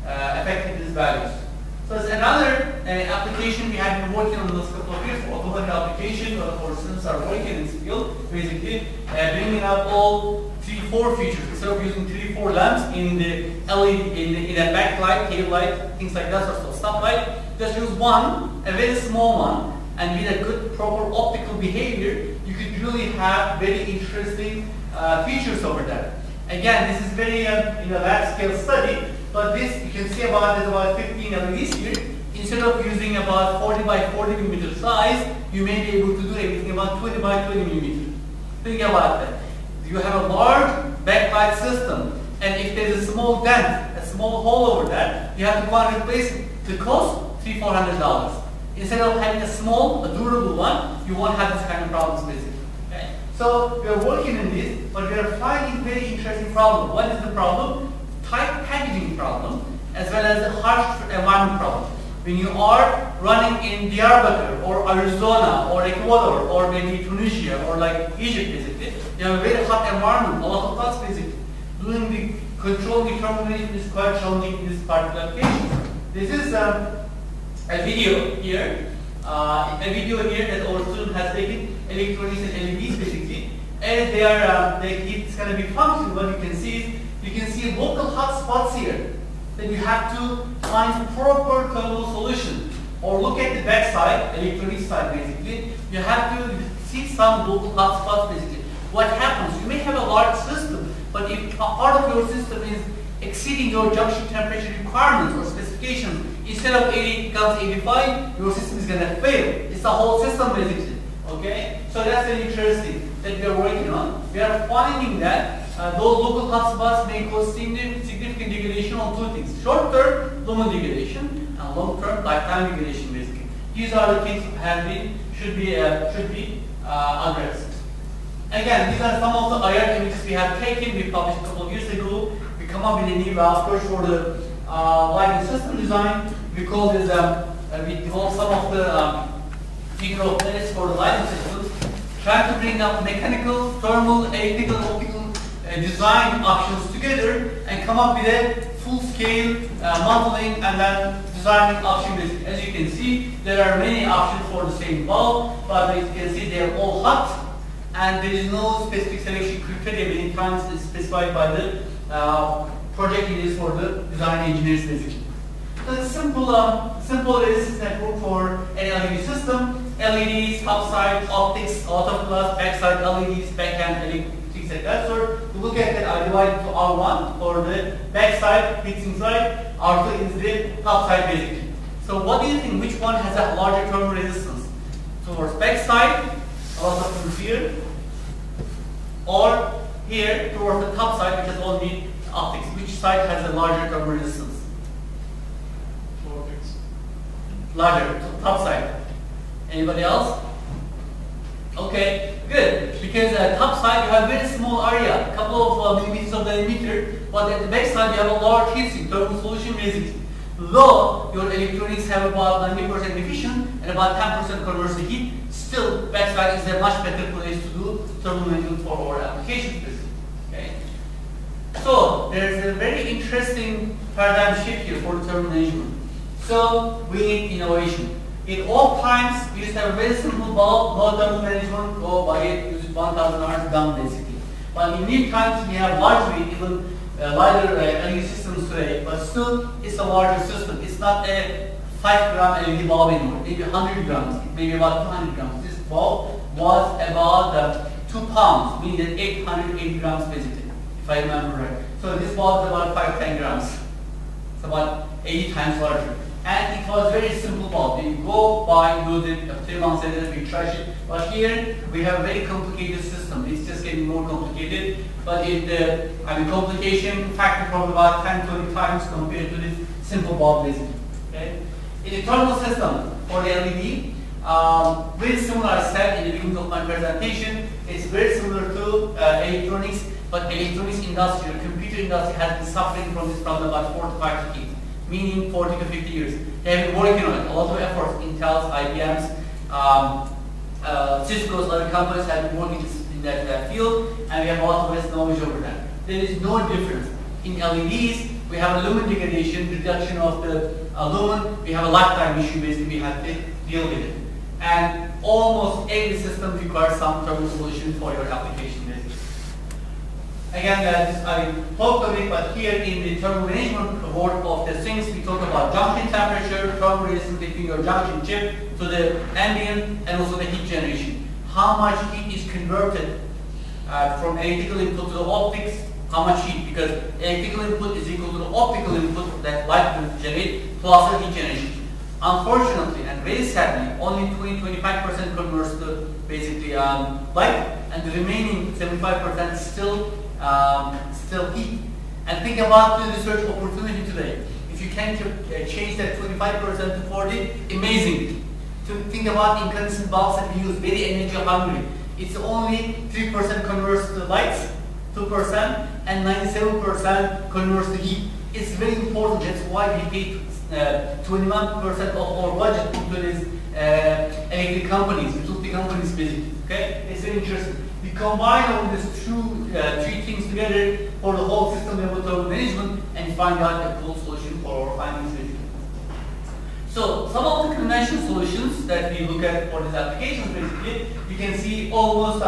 effectiveness values. So there's another application we have been working on in the last couple of years for automotive application. A lot of our students are working in this field, basically bringing up all 3-4 features. Instead of using 3-4 lamps in the LED, in a backlight, tail light, things like that sort of stuff, right? Just use one, a very small one, and with a good proper optical behavior, you could really have very interesting features over there. Again, this is very large scale study, but this you can see there's about 15 LEDs here. Instead of using about 40 by 40 millimeter size, you may be able to do everything about 20 by 20 millimeter. Think about that. You have a large backlight system, and if there's a small dent, a small hole over there, you have to go and replace it. The cost $300-400. Instead of having a small, a durable one, you won't have this kind of problems basically. Okay? So we are working in this, but we are finding very interesting problem. What is the problem? Tight packaging problem, as well as the harsh environment problem. When you are running in Diyarbakir or Arizona or Ecuador or maybe Tunisia or like Egypt basically, you have a very hot environment, a lot of dust basically. Doing the control the thermal management is quite challenging in this particular case. This is a video here. That our student has taken electronics and LEDs basically. As it's going to be functional, what you can see local hotspots here. Then you have to find proper thermal solution, or look at the back side, electronic side basically. You have to see some local hotspots basically. What happens? You may have a large system, but if a part of your system is exceeding your junction temperature requirements or specifications, instead of 80 becomes 85, your system is going to fail. It's the whole system basically. Okay? So that's very interesting that we are working on. We are finding that those local hotspots may cause significant degradation on two things. Short-term lumen degradation and long-term lifetime degradation basically. These are the things that should be algorithms. Again, these are some of the IR images we have taken. We published a couple of years ago. We come up with a new approach for the lighting system design. We call this, we developed some of the figure of layers for the lighting systems, trying to bring up mechanical, thermal, electrical, optical design options together and come up with a full-scale modeling and then designing option list. As you can see, there are many options for the same bulb, but as you can see, they are all hot, and there is no specific selection criteria. Many times it's specified by the project leaders for the design engineers basically. So it's simple resistance network for an LED system. LEDs, top side, optics, autofocus, back side LEDs, backhand electrics like that sort. To look at that, I divide it to R1 for the back side, heatsink side, R2 is the top side basically. So what do you think, which one has a larger thermal resistance? Towards back side, a lot of things here, or here towards the top side, which has only optics. Which side has a larger thermal resistance? Optics. Larger, top side. Anybody else? Okay, good. Because top side you have very small area, a couple of millimeters of diameter, but at the back side you have a large heatsink, thermal solution basically. Though your electronics have about 90% efficient and about 10% converts the heat, still back side is a much better place to do thermal management for our applications basically. Okay? So there's a very interesting paradigm shift here for thermal management. So we need innovation. In all times, we used to have a very simple bulb, no thermal management, go buy it, use it 1,000 hours, done basically. But in new times, we have large weight, even lighter LED systems today, but still it's a larger system. It's not a 5 gram LED bulb anymore, maybe 100 grams, maybe about 200 grams. This bulb was about 2 pounds, meaning that 880 grams basically, if I remember right. So this bulb is about 5-10 grams. It's about 80 times larger. And it was very simple bulb. You go buy, use it, 3 months later we trash it. But here we have a very complicated system. It's just getting more complicated. But complication factor probably about 10-20 times compared to this simple bulb basically. Okay? In the thermal system for the LED, very similar, I said in the beginning of my presentation. It's very similar to electronics, but electronics industry, or computer industry has been suffering from this problem about 4 to 5 years. Meaning 40 to 50 years. They have been working on it. A lot of efforts, Intel's, IBM's, Cisco's, other companies have been working in that field, and we have a lot of less knowledge over that. There is no difference. In LEDs, we have a lumen degradation, reduction of the lumen. We have a lifetime issue, basically, we have to deal with it. And almost every system requires some thermal solution for your application, basically. Again, I talked of it, but here in the thermal management work of the things, we talk about junction temperature, thermal resistance between your junction chip to the ambient, and also the heat generation. How much heat is converted from electrical input to the optics, how much heat, because electrical input is equal to the optical input that light will generate, plus the heat generation. Unfortunately, and very sadly, only 20-25% converts to basically light, and the remaining 75% still heat. And think about the research opportunity today. If you can change that 25% to 40, amazing. To think about incandescent bulbs that we use, very energy hungry. It's only 3% converts to lights, 2%, and 97% converts to heat. It's very important. That's why we pay 21% of our budget into these electric companies, utility companies basically. Okay, it's very interesting. We combine all these three things together for the whole system level thermal management and find out a cool solution for our findings basically. So some of the conventional solutions that we look at for these applications basically, you can see almost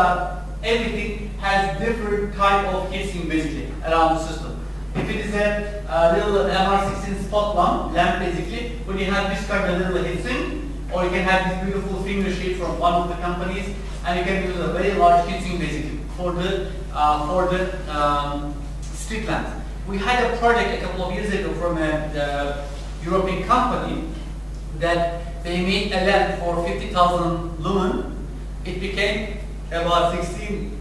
everything has different type of heatsink basically around the system. If it is a little MR16 spot lamp basically, when you have this kind of little heatsink, or you can have this beautiful finger shape from one of the companies, and you can use a very large heatsink basically for the street lamps. We had a project a couple of years ago from a European company that they made a lamp for 50,000 lumen. It became about 16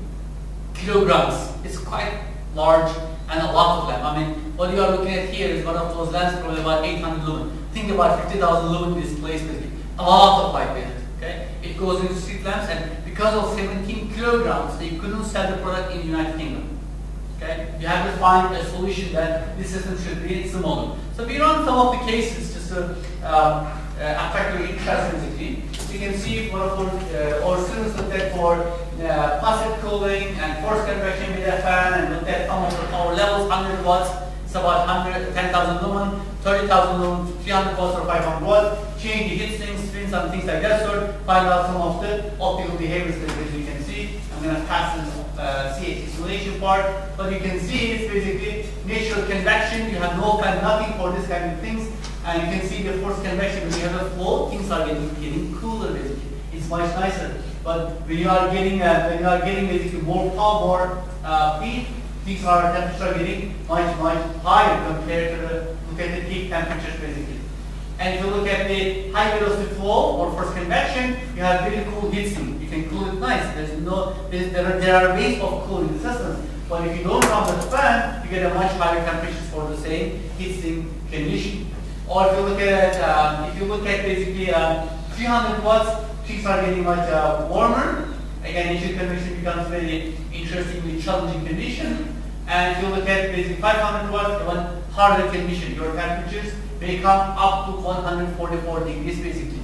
kilograms. It's quite large and a lot of lamp. I mean, what you are looking at here is one of those lamps probably about 800 lumen. Think about 50,000 lumen displacement. A lot of light there. Okay, it goes into street lamps, and because of 17 kilograms, they couldn't sell the product in the United Kingdom. Okay? You have to find a solution that this system should be smaller. So we run some of the cases just to attract your interest basically. You can see one of our students looked at for passive cooling and forced convection with a fan, and looked at some of the power levels, 100 watts, it's about 10,000 lumen, 30,000 lumen, 300 watts or 500 watts, change the heat sinks, spins and things like that sort, find out some of the optical behaviors that you can see. I'm going to pass this CH isolation part, but you can see it's basically natural convection, you have no fan, nothing for this kind of things, and you can see the forced convection. When you have a flow, things are getting cooler basically. It's much nicer. But when you are getting basically more power, more heat, things are temperatures are getting much higher compared to the peak temperatures basically. And if you look at the high velocity flow or forced convection, you have very cool heat sink. You can cool it nice. There are ways of cooling the system. But if you don't run the fan, you get a much higher temperatures for the same heat sink condition. Or if you look at basically 300 watts, things are getting much warmer. Again, natural convection becomes very interestingly challenging condition. And if you look at basically 500 watts, one harder condition. Your temperatures may come up to 144 degrees basically.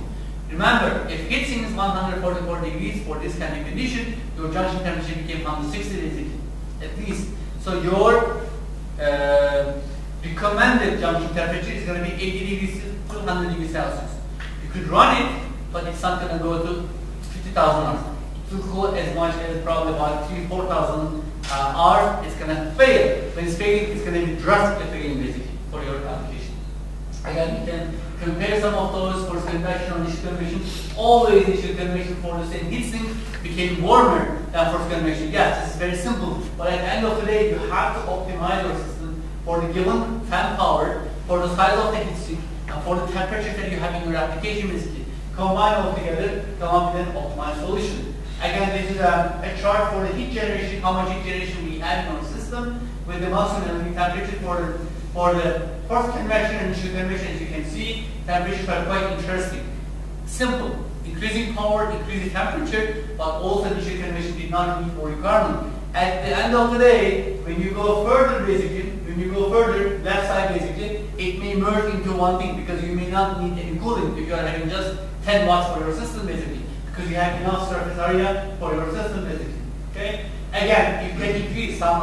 Remember, if heat sink is 144 degrees for this kind of condition, your junction temperature became 160 basically, at least. So your recommended junction temperature is going to be 80 degrees to 100 degrees Celsius. You could run it, but it's not going to go to 50,000 hours. It will cool as much as probably about 3,000–4,000 hours. It's going to fail. When it's failing, it's going to be drastically failing basically for your application. Again, you can compare some of those for convection or initial convection. Always initial convection for the same heat sink became warmer than forced convection. Yes, this is very simple. But at the end of the day, you have to optimize your system for the given fan power, for the size of the heat sink, and for the temperature that you have in your application basically. Combine all together, come up with an optimized solution. Again, this is a chart for the heat generation, how much heat generation we have in our system, with the maximum energy temperature for the forced convection and initial convection. As you can see, temperatures are quite interesting. Simple. Increasing power, increasing temperature, but also initial convection did not meet our requirement. At the end of the day, when you go further basically, left side basically, it may merge into one thing because you may not need any cooling if you are having just 10 watts for your system basically, because you have enough surface area for your system basically. Okay? Again, you can increase some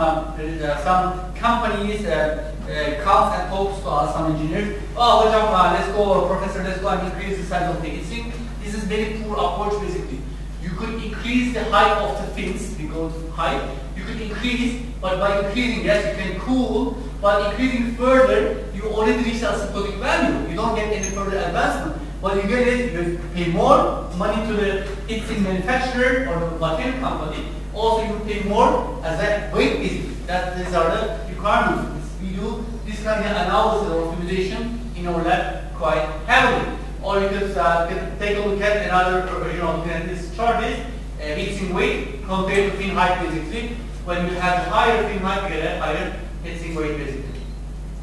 companies comes and talks to us, some engineers. Oh, let's go, or professor, let's go and increase the size of the heat sink. This is very poor approach basically. You could increase the height of the fins because height. You could increase, but by increasing, yes, you can cool. But increasing further, you already reach the asymptotic value. You don't get any further advancement. What you get is you pay more money to the heat sink manufacturer or the material company. Also, you pay more as a weight basically. These are the requirements. We do this kind of analysis or optimization in our lab quite heavily. Or you could take a look at another version of this chart is heat sink weight compared to fin height basically. When you have higher fin height, you get a higher heat sink weight basically.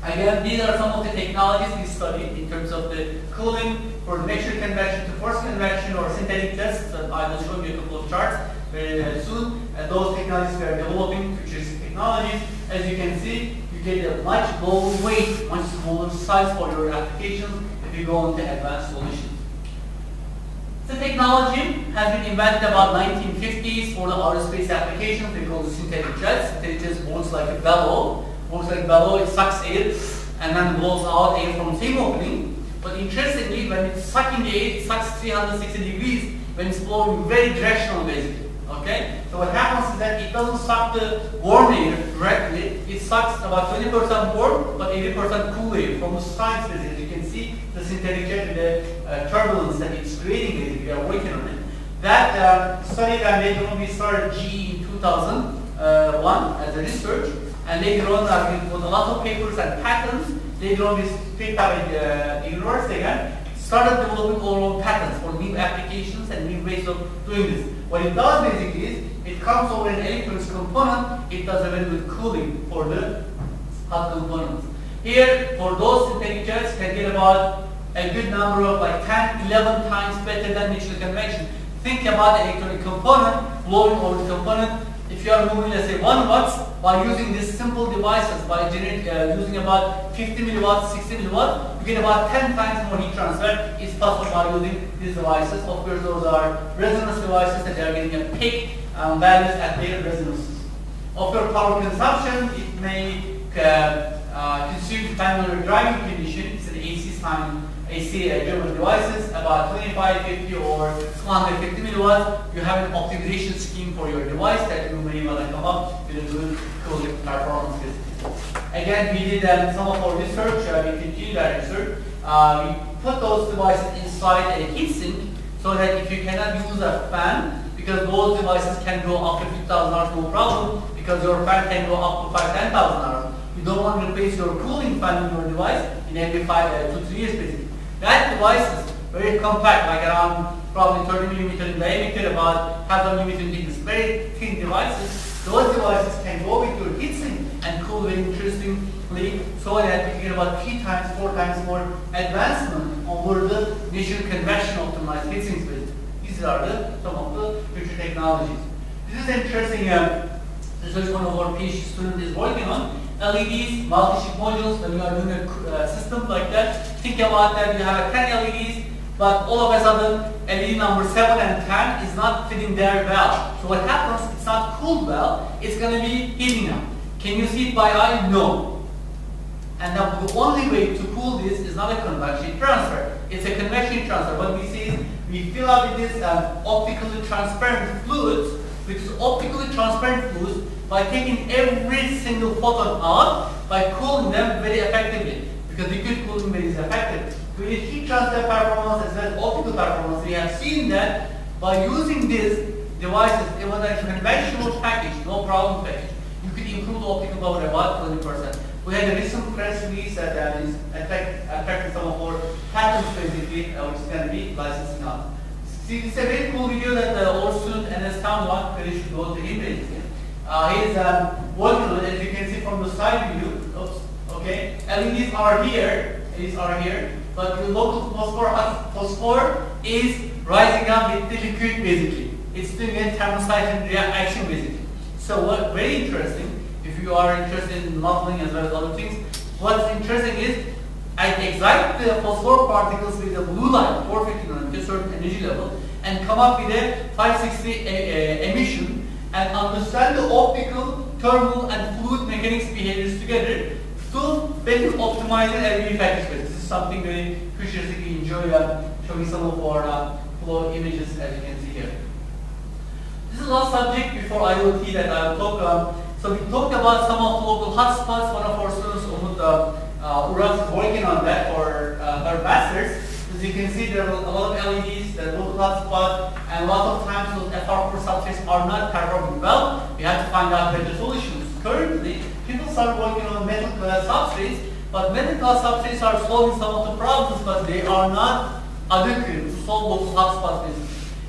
Again, these are some of the technologies we studied in terms of the cooling for natural convection to forced convection or synthetic tests. I will show you a couple of charts very soon. Those technologies we are developing, futuristic technologies. As you can see, you get a much lower weight, much smaller size for your applications if you go into advanced solutions. The technology has been invented about 1950s for the outer space applications. They call it synthetic jets. Synthetic jets works like a bellow. It sucks air and then blows out air from the same opening. But interestingly, when it's sucking the air, it sucks 360 degrees when it's blowing very directional basically. Okay? So what happens is that it doesn't suck the warm air directly. It sucks about 20% warm, but 80% cool air from the sides basically. You can see the synthetic jet with the turbulence that it's creating basically. We are working on it. That study that later on we started GE in 2001 as a research. And later on, with a lot of papers and patents, later on we picked up at the university again, started developing our own patents for new applications and new ways of doing this. What it does basically is, it comes over an electronics component, it does a very good cooling for the hot components. Here, for those synthetic jets, can get about a good number of like 10, 11 times better than natural convection. Think about the electronic component, blowing over the component. If you are moving, let's say 1 watts, by using these simple devices, by using about 50 milliwatts, 60 milliwatts, you get about 10 times more heat transfer. It's possible by using these devices. Of course, those are resonance devices that they are getting a peak values at their resonances. Of your power consumption, it may consume depending on your driving condition. It's an AC driven devices, about 25, 50 or 250 milliwatts. You have an optimization scheme for your device that you may want to come up with a good cooling performance. Again, we did some of our research, we continue that research. We put those devices inside a heatsink so that if you cannot use a fan, because those devices can go up to 50,000 hours, no problem, because your fan can go up to 10,000 hours. You don't want to replace your cooling fan in your device in every 2 to 3 years basically. That device is very compact, like around probably 30 millimeter in diameter, about half a millimeter in thickness. Very thin devices. Those devices can go with your heatsink and cool very interestingly, so that you can get about 3 times, 4 times more advancement over the natural convection optimized heatsinks. These are some of the future technologies. This is interesting. This is one of our PhD students is working on. LEDs, multi-chip modules, when you are doing a system like that, think about that you have 10 LEDs, but all of a sudden LED number 7 and 10 is not fitting there well. So what happens, it's not cooled well, it's going to be heating up. Can you see it by eye? No. And the only way to cool this is not a convection transfer, it's a convection transfer. What we see is we fill up with this optically transparent fluids, which is optically transparent fluids, by taking every single photon out, by cooling them very effectively. Because liquid cooling is effective. We need heat transfer performance as well as optical performance. We have seen that by using these devices, it was a conventional package, no problem package. You could improve the optical power about 20%. We had a recent press release that is affecting some of our patents basically, which is going to be licensing out. See, it's a very cool video that our student NS Town one, where you should go to him basically. He's working on it, as you can see from the side view. Oops, okay. LEDs are here, but the local phosphor is rising up with the liquid basically. It's doing a thermocycline reaction basically. So what very interesting, if you are interested in modeling as well as other things, what's interesting is I excite the phosphor particles with the blue light, 450 nanometer, certain energy level, and come up with a 560 emission, and understand the optical, thermal, and fluid mechanics behaviors together to better optimize the LED package. This is something very futuristic. We enjoy showing some of our flow images, as you can see here. This is the last subject before IoT that I will talk about. So we talked about some of the local hotspots. One of our students, Uras, is working on that for her master's. As you can see, there are a lot of LEDs, there are local hotspots, and a lot of times those FR4 substrates are not performing well. We have to find out better solutions. Currently, people start working on metal glass substrates, but metal glass substrates are solving some of the problems, but they are not adequate to solve local hotspots,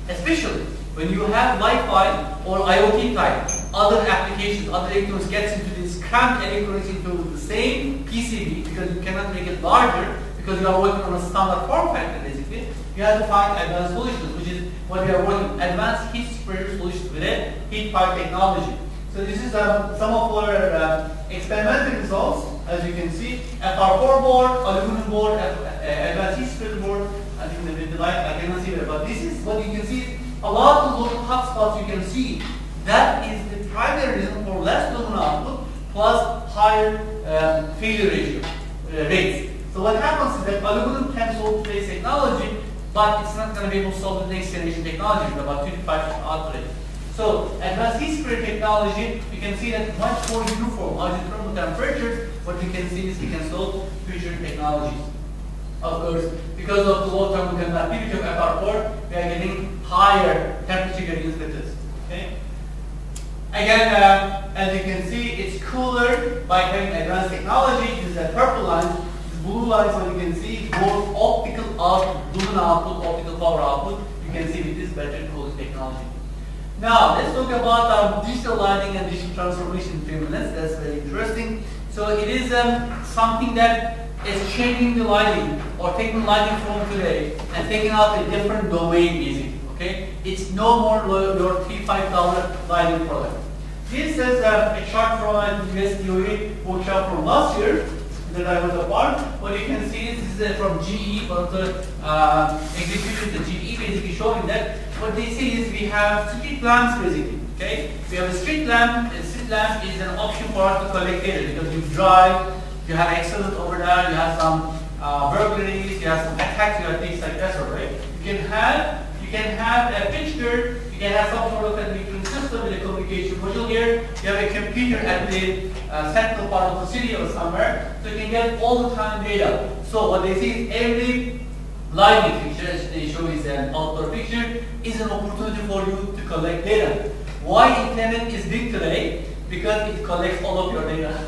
especially when you have Wi-Fi or IoT type, other applications, other electronics gets into this cramped electronics into the same PCB, because you cannot make it larger, because you are working on a standard form factor basically. You have to find advanced solutions, which is what we are working, advanced heat spreader solutions with a heat pipe technology. So this is some of our experimental results. As you can see, FR4 board, aluminum board, advanced heat spreader board. I think the light I cannot see it, but this is what you can see. A lot of local hotspots you can see. That is the primary reason for less lumen output plus higher failure ratio rates. So what happens is that aluminum can solve today's technology, but it's not going to be able to solve the next generation technology with about 2 to 5% output rate. So advanced heat spreader technology, you can see that much more uniform isothermal temperatures. What we can see is we can solve future technologies. Of course, because of the low thermal conductivity of FR4, we are getting higher temperature gradients with this. Okay? Again, as you can see, it's cooler by having advanced technology. This is the purple line. Blue lines, what you can see, both optical output, lumen output, optical power output. You can see with this better cooling technology. Now, let's talk about digital lighting and digital transformation in 3 minutes. That's very interesting. So it is something that is changing the lighting, or taking lighting from today and taking out a different domain basically. Okay, it's no more your $3-5 lighting product. This is a chart from a US DOE workshop from last year that I was a part. What you can see is this is from GE, one of the executives at GE, basically showing that what they see is we have street lamps basically. Okay, we have a street lamp. A street lamp is an option for us to collect data because you drive, you have accidents over there, you have some burglaries, you have some attacks, you have things like that, right? You can have a picture, you can have some sort of a communication system with a communication module here. You have a computer at the central part of the city or somewhere, so you can get all the time data. So what they see is every lighting picture, as they show is an outdoor picture, is an opportunity for you to collect data. Why internet is big today? Because it collects all of your data.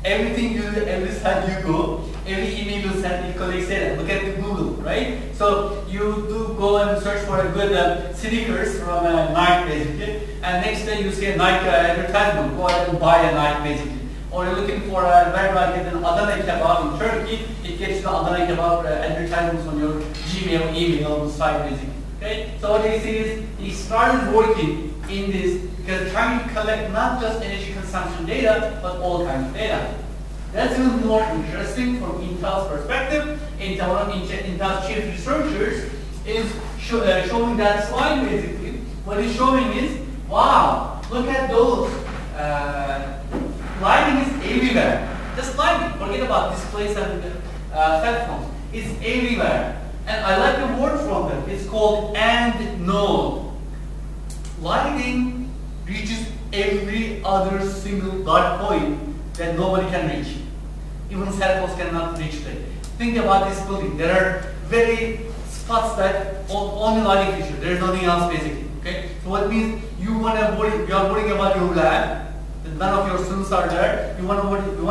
Everything you do, every site you go, every email you send, it collects data. Look at the Google, right? So you do go and search for a good sneakers from Nike basically, and next day you see a Nike advertisement, go ahead and buy a Nike basically. Or you're looking for where do I get an Adana kebab in Turkey, it gets the Adana kebab advertisements on your Gmail email site basically. Okay? So what they see is he started working in this because trying to collect not just energy consumption data, but all kinds of data. That's even more interesting from Intel's perspective. One of Intel's chief researchers is showing that slide basically. What he's showing is, wow, look at those. Lighting is everywhere. Just lighting, forget about displays and cell phones. It's everywhere. And I like the word from them. It's called and node. Lighting reaches every other single dark point that nobody can reach. Even cell phones cannot reach them. Think about this building. There are very spots that only lighting feature. There is nothing else basically. Okay? So what means you are worrying about your lab. None of your students are there. You want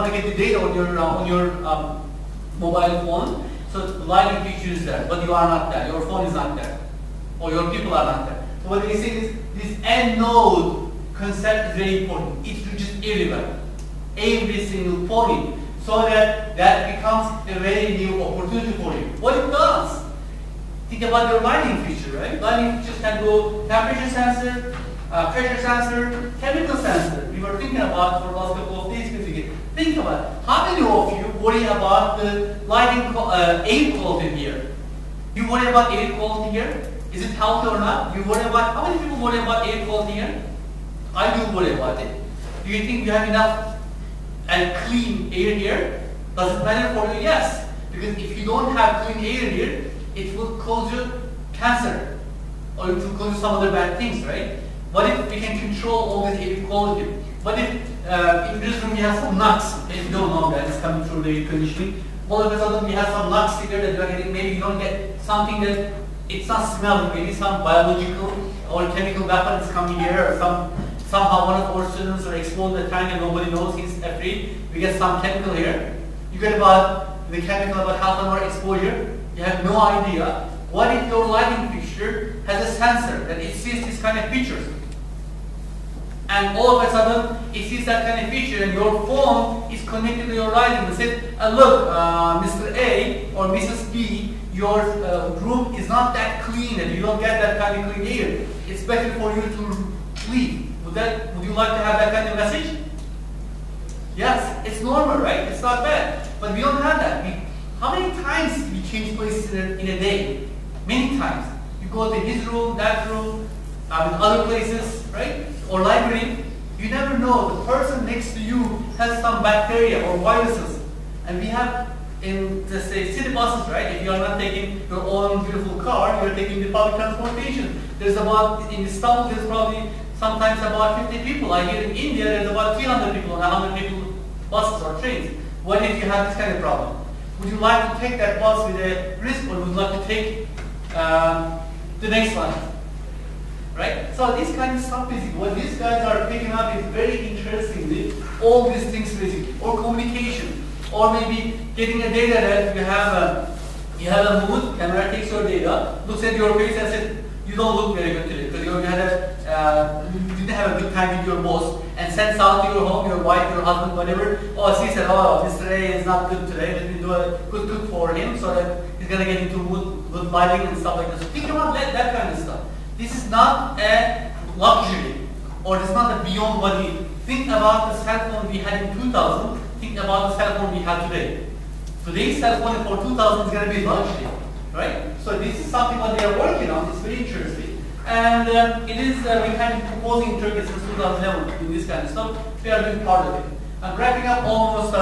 to get the data on your mobile phone. So the lighting feature is there, but you are not there. Your phone is not there, or your people are not there. So what they say is this end node concept is very important. It reaches everywhere, every single point, so that becomes a very new opportunity for you. What it does? Think about your lighting feature, right? Lighting features can go temperature sensor, pressure sensor, chemical sensor. We were thinking about for the last couple of days. Think about it. How many of you worry about the lighting air quality here? You worry about air quality here? Is it healthy or not? You worry about, how many people worry about air quality here? I do worry about it. Do you think you have enough and clean air here? Does it matter for you? Yes. Because if you don't have clean air here, it will cause you cancer. Or it will cause you some other bad things, right? What if we can control all this air quality? What if in this room we have some knocks? If you don't know that, it's coming through the air conditioning. All of a sudden we have some knocks here that you're getting, maybe you don't get something that it's not smelling, maybe some biological or chemical weapon is coming here, or somehow one of our students are exposed at the time and nobody knows, he's afraid. We get some chemical here. You get about the chemical about half an hour exposure. You have no idea. What if your lighting fixture has a sensor that it sees this kind of pictures? And all of a sudden, it sees that kind of feature and your phone is connected to your lighting and says, look, Mr. A or Mrs. B, your room is not that clean and you don't get that kind of clean air. It's better for you to leave. Would you like to have that kind of message? Yes, it's normal, right? It's not bad. But we don't have that. How many times we change places in a day? Many times. You go to his room, that room, other places, right? Or library, you never know. The person next to you has some bacteria or viruses. And we have in the city buses, right? If you are not taking your own beautiful car, you are taking the public transportation. There's about, in Istanbul, there's probably sometimes about 50 people. I hear in India, there's about 300 people on 100 people buses or trains. What if you have this kind of problem? Would you like to take that bus with a risk, or would you like to take the next one? Right? So this kind of stuff basically, what these guys are picking up is very interestingly, all these things basically, or communication, or maybe getting a data that you have a mood, camera takes your data, looks at your face and says, you don't look very good today, because you didn't have a good time with your boss, and sends out to your home, your wife, your husband, whatever. Oh, she said, oh, Mr. A is not good today, let me do a good cook for him so that he's going to get into mood, good good lighting and stuff like this. Think about that kind of stuff. This is not a luxury, or it's not a beyond what you think about the cell phone we had in 2000. Think about the cell phone we have today. Today's cell phone for 2000 is going to be luxury, right? So this is something what they are working on. It's very interesting, and it is we have been proposing in Turkey since 2011 in this kind of stuff. We are doing part of it. I'm wrapping up almost.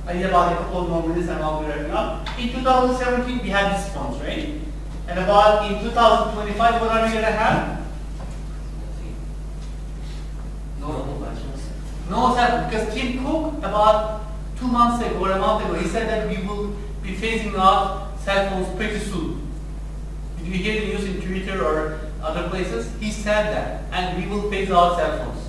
I need about a couple of more minutes and I'll be wrapping up. In 2017 we had these phones, right? And about in 2025, what are we going to have? No, sir, because Tim Cook about 2 months ago or a month ago, he said that we will be phasing out cell phones pretty soon. Did you hear the news in Twitter or other places? He said that, and we will phase out cell phones.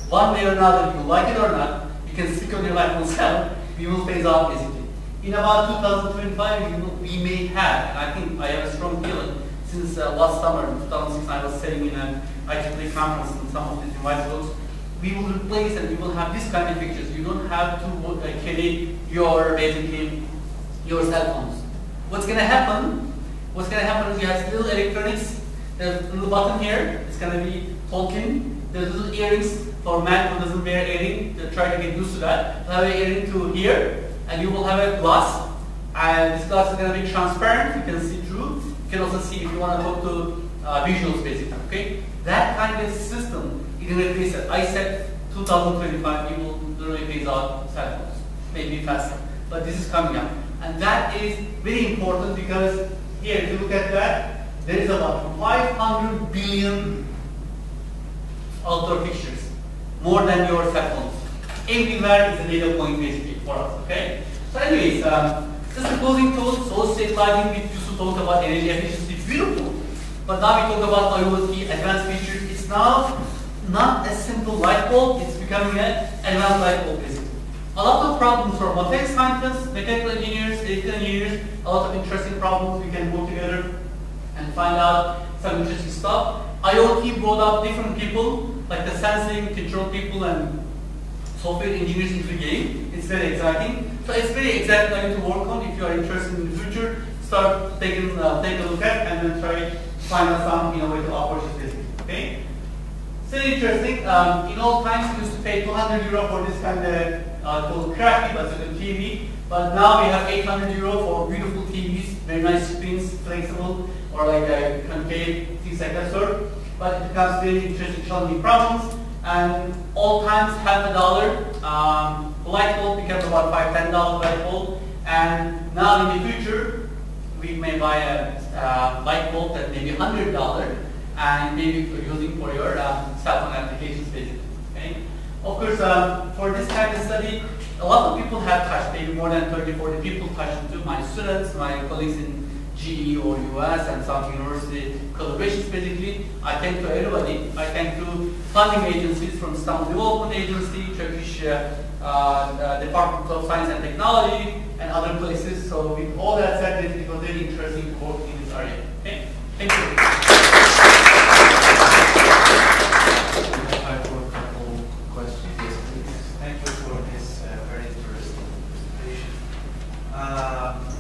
One way or another, if you like it or not, you can stick on your iPhone 7, we will phase out basically. In about 2025, we may have, and I think I have a strong feeling, since last summer, in 2006, I was sitting in an IEEE conference and some of these device books, we will replace and we will have this kind of pictures. You don't have to carry your, basically, your cell phones. What's going to happen? What's going to happen is you have little electronics, there's a little button here, it's going to be talking, there's little earrings for man who doesn't wear earring, to try to get used to that. You have an earring to here, and you will have a glass, and this glass is going to be transparent, you can see through. You can also see if you want to go to visuals basically, okay? That kind of system, you can replace it. I said 2025, we will literally phase out cell phones, maybe faster, but this is coming up. And that is very important because here, if you look at that, there is about 500 billion outdoor pictures. More than your cell phones. Everywhere is a data point basically for us, okay? So anyways, just a closing thought, solid state lighting, we used to talk about energy efficiency, beautiful. But now we talk about IoT, advanced features. It's now not a simple light bulb, it's becoming an advanced light bulb basically. A lot of problems for material scientists, mechanical engineers, electrical engineers, a lot of interesting problems we can work together and find out some interesting stuff. IoT brought up different people, like the sensing, control people, and software engineers into the game. It's very exciting. So it's very exciting to work on. If you are interested in the future, start take a look at and then try to find out some innovative approaches. Okay. It's very interesting. In old times, we used to pay 200 euro for this kind of called crappy, but it's a TV. But now we have 800 euro for beautiful TVs, very nice screens, flexible, or like a concave, things like that sort. But it becomes very interesting, challenging problems. And all times $1. The light bulb becomes about $5–10 light bulb. And now in the future, we may buy a light bulb that may be $100 and maybe you're using for your cell phone applications basically. Okay? Of course, for this kind of study, a lot of people have touched, maybe more than 30–40 people touched into my students, my colleagues in GE or US and some university collaborations basically. I thank to everybody. I thank to funding agencies from Istanbul Development Agency, Turkish Department of Science and Technology, and other places. So with all that said, it was very interesting to work in this area. Okay? Thank you. Time for a couple questions. Yes, please. Thank you for this very interesting presentation.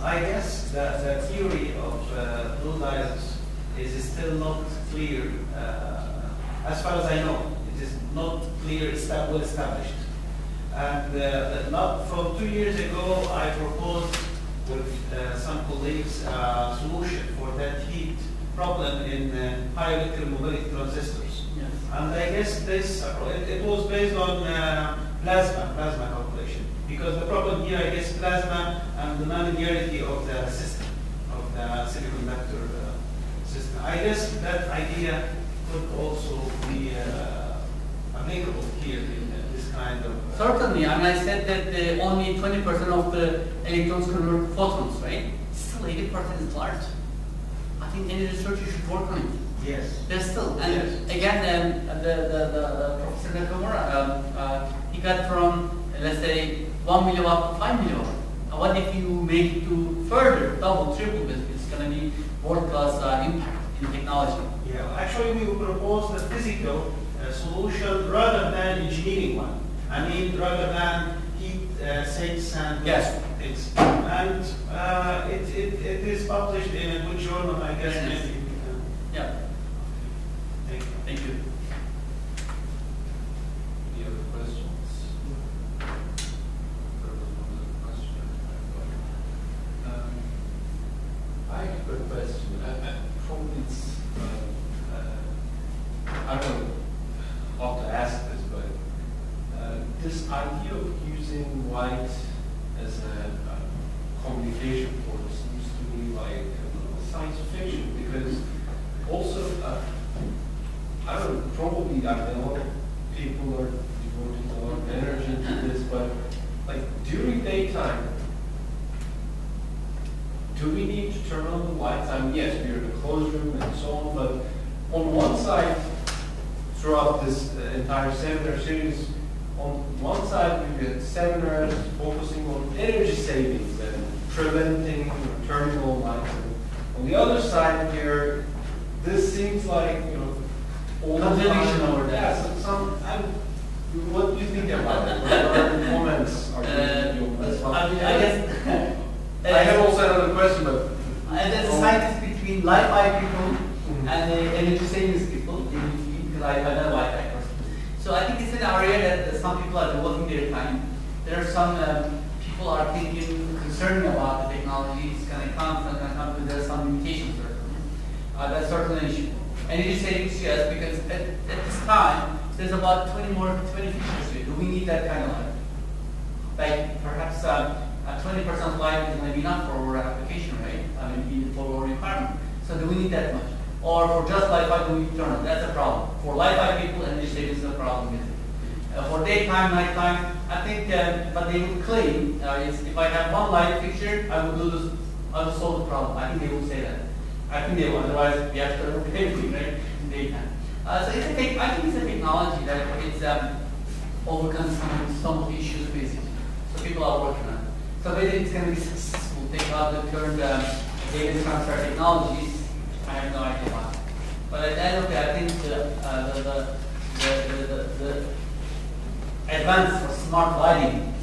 I guess that the theory of blue dyes is still not clear. As far as I know, it is not clear, well established. And not from 2 years ago, I proposed with some colleagues a solution for that heat problem in high electric mobility transistors. Yes. And I guess this it was based on plasma calculation, because the problem here, I guess, plasma and the nonlinearity of the system, of the semiconductor system. I guess that idea could also be applicable here in this kind of. Certainly, and I said that only 20% of the electrons convert photons, right? Still 80% is large. I think any researcher should work on it. Yes. There's still, and yes. Again, the Professor Nakamura, he got from, let's say, 1 milliwatt to 5 milliwatt. And what if you make it to further, double, triple, it's going to be world-class impact in technology. Yeah, actually we propose the physical solution rather than engineering one. I mean, rather than heat sinks and yes. It's and it is published in a good journal, I guess. Yes. Maybe. Yeah. Thank you. Thank you. Any other questions? There was one question. I have a question. Probably it's, I don't know how to ask this, but this idea of using light as a communication force seems to me like a little science fiction, because also, I don't know, probably I mean, a lot of people are devoting a lot of energy to this, but like during daytime, do we need to turn on the lights? I mean, yes, we're in a closed room and so on, but on one side, throughout this entire seminar series, on one side we get seminars focusing on energy savings and preventing turning on lights. And on the other side here, this seems like, you know, all the Contradiction time. over there. Yeah, what do you think about it? What are the comments? Are I guess. I have also another question, but And there's a scientist between Li-Fi people and the energy savings people, because I know Wi-Fi person. So I think it's an area that some people are devoting their time. There are some people are thinking, concerning about the technology, it's going to come, but there are some limitations certainly. That's certainly an issue. Energy savings, yes, because at this time, there's about 20 features to it. Do we need that kind of light? Like perhaps 20% light is going to be enough for our application, right? I mean, for our requirement. So do we need that much? Or for just Li-Fi, do we turn on? That's a problem. For Li-Fi people, energy savings is a problem. For daytime, nighttime, I think, but they would claim, is if I have one light fixture, I will do this, I will solve the problem. I think they would say that. I think they will, otherwise we have to turn on everything, right, in daytime. So it's I think it's a technology that it's overcomes some of the issues basically. So people are working on it. So whether it's going to be successful, take out the current data transfer technologies, I have no idea why. But at the end of the day, I think the advance for smart lighting,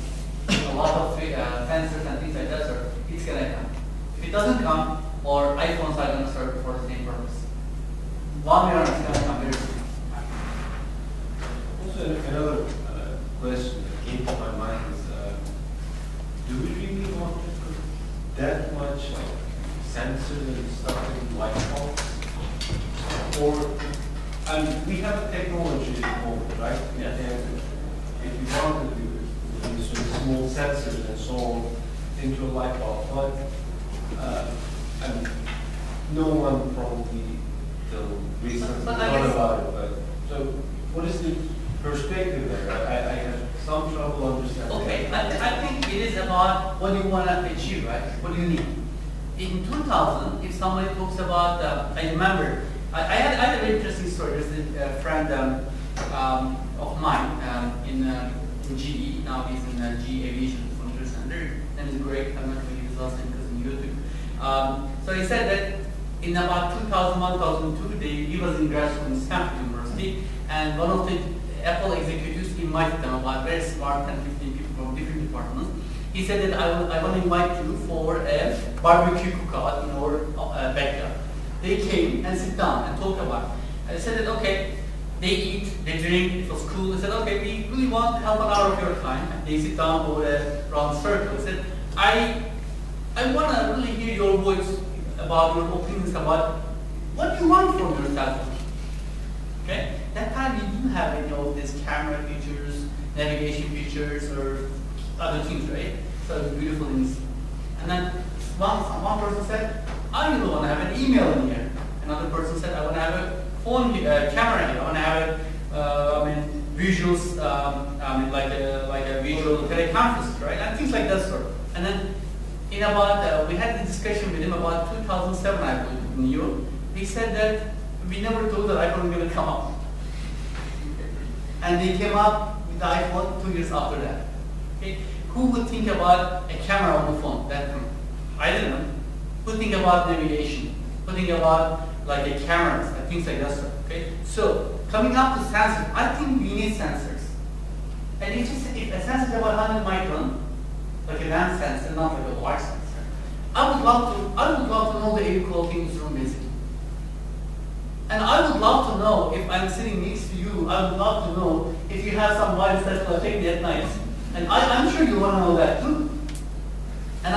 a lot of sensors and things like that, it's going to come. If it doesn't come, or iPhones are going to serve for the same purpose. One mirror is going to come very soon. also another question that came to my mind is, do we really want to put that much sensors and stuff in light bulbs? Or, I mean, we have a technology at the moment, right? Yes. And if you want to do it, use some small sensors and so on into a light bulb, but I mean, no one probably till recently But I thought guess- about it. But so, what is the perspective there? I have some trouble understanding. Okay, I think it is about what you want to achieve, right? What do you need? In 2000, if somebody talks about, I remember, I had a very interesting story. There's a friend of mine in GE, now he's in GE Aviation Computer Center, and he's Greg, I'm not going to use his last name because in YouTube. So he said that in about 2001, 2002, he was in grad school in Stanford University, and one of the Apple executives invited them, about very smart 10, 15 people from different departments. He said that I want to invite you for a barbecue cookout in our backyard. They came and sit down and talk about it. I said that, okay, they eat, they drink, it was cool. I said, okay, we really want to help an hour of your time. And they sit down over a round circle. I said, I want to really hear your voice about your opinions about what you want from your cell phone. Okay? That time you didn't have any of these camera features, navigation features, or other things, right? So it was beautiful things. And then one person said, I really want to have an email in here. Another person said, I want to have a phone camera here. I want to have visuals, like a visual teleconference, right? And things like that sort of. And then in about, we had a discussion with him about 2007, I believe, in Europe. He said that we never thought that iPhone was going to come up. And they came up with the iPhone 2 years after that. Okay? Who would think about a camera on the phone? I didn't know. Who think about navigation? Who think about like a cameras and things like that stuff? Okay? So coming up to sensors, I think we need sensors. And if a sensor is about 100 micron, like a dense sensor, not like a large sensor. I would love to know the air quality in this room basically. And I would love to know if I'm sitting next to you, I would love to know if you have some virus that will affect me at night. And I'm sure you want to know that too. And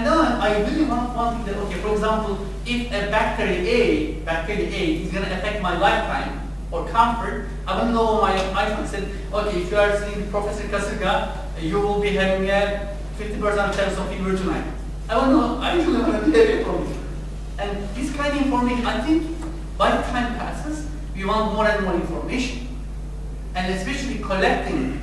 then I really want to, okay, for example, if a bacteria A is going to affect my lifetime or comfort, I want to know on my iPhone, said, okay, if you are seeing Professor Kasırga, you will be having a 50% chance of fever tonight. I want to know, I usually want to be away from you. And this kind of information, I think, by the time passes, we want more and more information. And especially collecting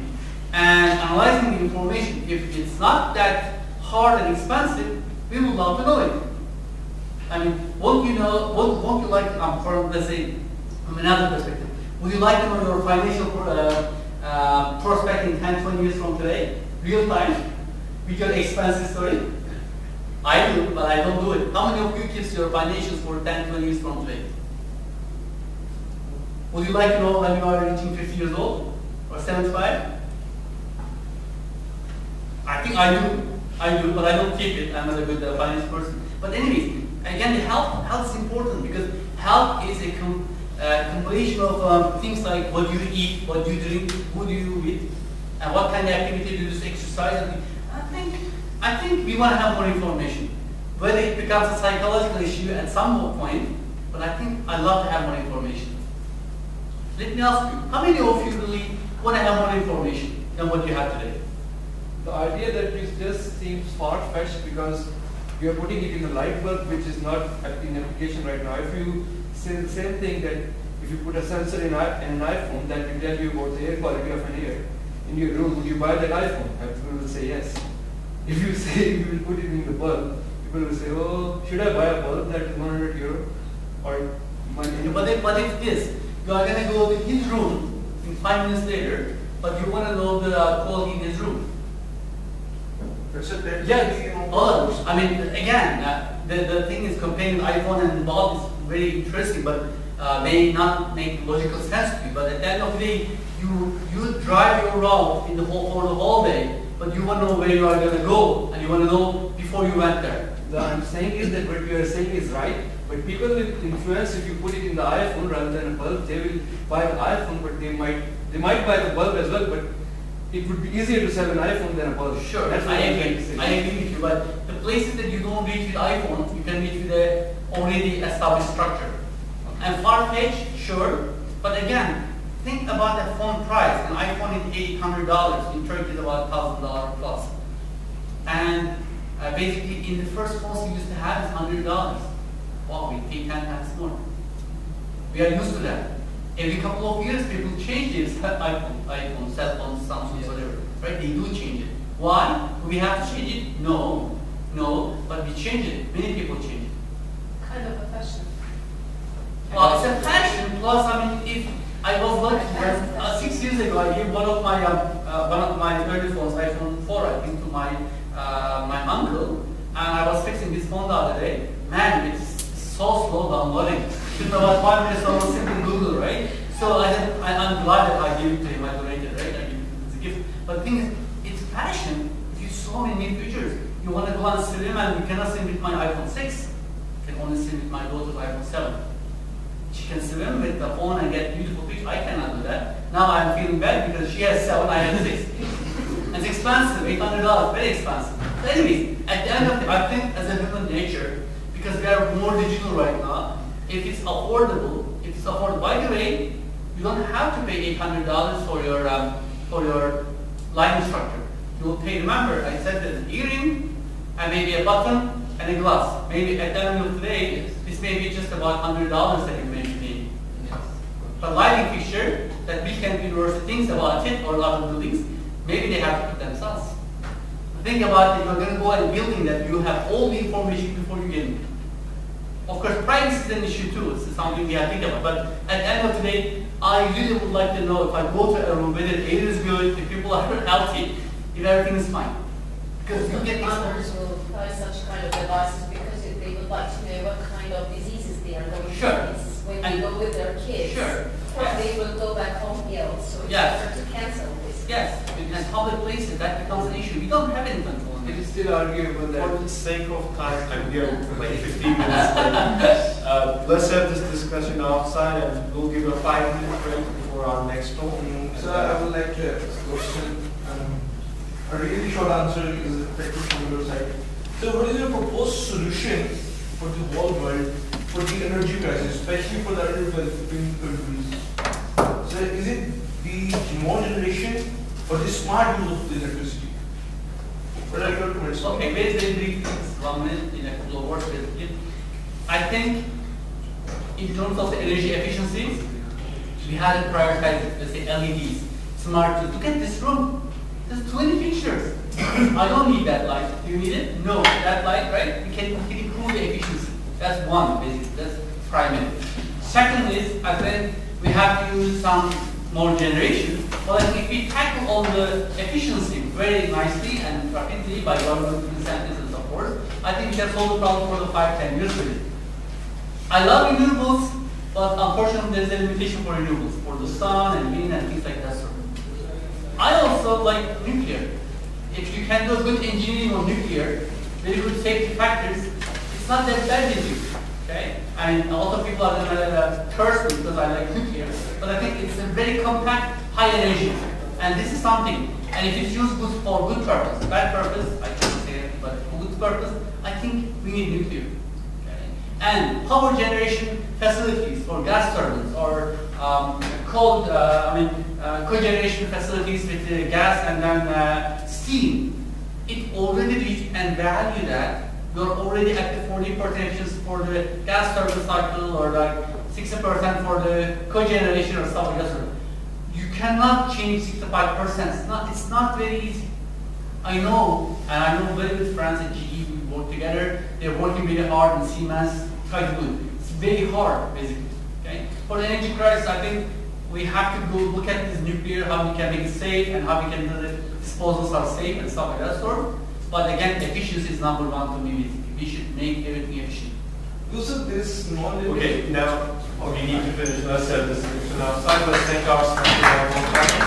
and analyzing the information. If it's not that hard and expensive, we would love to know it. I mean, won't you like, from, let's say, from another perspective, would you like to know your financial prospect in 10, 20 years from today? Real time? With your expenses story? I do, but I don't do it. How many of you keeps your financials for 10, 20 years from today? Would you like to know when you are reaching 50 years old? Or 75? I think I do, but I don't keep it. I'm not a good finance person. But anyways, again, the health is important because health is a compilation of things like what you eat, what you drink, who do you with, and what kind of activity do you do, exercise. And I think we want to have more information. Whether it becomes a psychological issue at some point, but I think I'd love to have more information. Let me ask you, how many of you really want to have more information than what you have today? The idea that it just seems far-fetched because you are putting it in a light bulb which is not in application right now. If you say the same thing that if you put a sensor in an iPhone that will tell you about the air quality of an air in your room, would you buy that iPhone? People will say yes. If you say you will put it in the bulb, people will say, oh, should I buy a bulb that is 100 euro? Or money? But if this, you are going to go to his room in 5 minutes later, but you want to know the quality in his room. Yeah, I mean, again, the thing is comparing iPhone and bulb is very interesting, but may not make logical sense to you. But at the end of the day, you drive your route for the whole day, but you want to know where you are going to go, and you want to know before you went there. What I'm saying is that what you are saying is right, but people will influence if you put it in the iPhone rather than a bulb. They will buy the iPhone, but they might buy the bulb as well, but it would be easier to sell an iPhone than a bulb. Sure, I agree with you, but the places that you don't reach with iPhone, you can reach with a already established structure. And far-fetched, sure, but again, think about the phone price. An iPhone is $800, in Turkey it's about $1,000 plus. And basically, in the first phones we used to have is $100. Wow, we pay 10 times more. We are used to that. Every couple of years, people change their iPhone, cell phones, Samsung, whatever. Right? They do change it. Why? Do we have to change it? No, but we change it. Many people change it. Kind of a fashion. Well, it's a fashion. Plus, I mean, if I was lucky, 6 years ago, I gave one of my early phones, iPhone 4, I think, to my uncle, and I was fixing this phone the other day. Man, it's so slow downloading. It took about 5 minutes to simple Google, right? So I'm glad that I gave it to him. I donated, right? I gave it as a gift. But the thing is, it's fashion. It gives so many new features. You want to go and swim, and you cannot swim with my iPhone 6. You can only swim with my daughter's iPhone 7. She can swim with the phone and get beautiful pictures. I cannot do that. Now I'm feeling bad because she has 7, I have 6. And it's expensive, $800, very expensive. So anyways, at the end of the day, I think as a human nature, because we are more digital right now, if it's affordable, by the way, you don't have to pay $800 for your lighting structure. You will pay, remember, I said there's an earring, and maybe a button, and a glass. Maybe at the end of the day, this may be just about $100 that you may pay. But lighting fixture that Bilkent University thinks about it, or other buildings, maybe they have to put themselves. Think about it, you're going to go and building that you have all the information before you get in. Of course, privacy is an issue too. It's something we have to think about. But at the end of the day, I really would like to know if I go to a room, whether the air is good, if people are healthy, if everything is fine. Because you get others will buy such kind of devices because they would like to know what kind of diseases they are going to face when they go with their kids. Sure. Or they will go back home ill, so it's better to cancel this. Yes. and public places, that becomes an issue. We don't have any control on It it. is still arguable For that the sake of time, I'm here like 15 minutes late. Let's have this discussion outside and we'll give a 5-minute break before our next talk. So I would like to ask a question. A really short answer is effective from your side. So what is your proposed solution for the whole world for the energy crisis, especially for the underdeveloping countries? So is it the remote generation or the smart use of the electricity? What are your comments? Okay, very briefly, 1 minute in a couple of words. I think in terms of the energy efficiency, we had to prioritize, let's say, LEDs, smart to get this room. There's 20 fixtures. I don't need that light. Do you need it? No. That light, right? We can improve the efficiency. That's one, basically. That's primary. Second is, I think we have to use some more generation. But if we tackle all the efficiency very nicely and rapidly by government incentives and support, I think we can solve the problem for the 5-10 years with it. I love renewables, but unfortunately there's a limitation for renewables, for the sun and wind and things like that. I also like nuclear. If you can do good engineering on nuclear, very good safety factors, it's not that bad with you. Okay? I mean, a lot of people are going to curse me because I like nuclear, but I think it's a very compact, high energy. And this is something, and if it's used good for good purpose, bad purpose, I can't say it, but for good purpose, I think we need nuclear. Okay? And power generation facilities for gas turbines or cogeneration facilities with gas and then steam. It already reached and value that. You're already at the 40% efficiency for the gas turbine cycle or like 60% for the cogeneration or stuff like that. You cannot change 65%. It's not very easy. I know, and I know very good friends at GE, we work together. They're working really hard in Siemens, try to do it. It's very hard, basically. Okay? For the energy crisis, I think we have to go look at this nuclear, how we can make it safe and how we can do the disposals are safe and stuff like that sort. But again, efficiency is number one to me. We should make everything efficient. Also, this knowledge. Okay, now we need to finish. Let's have this discussion outside. Let's thank our speaker.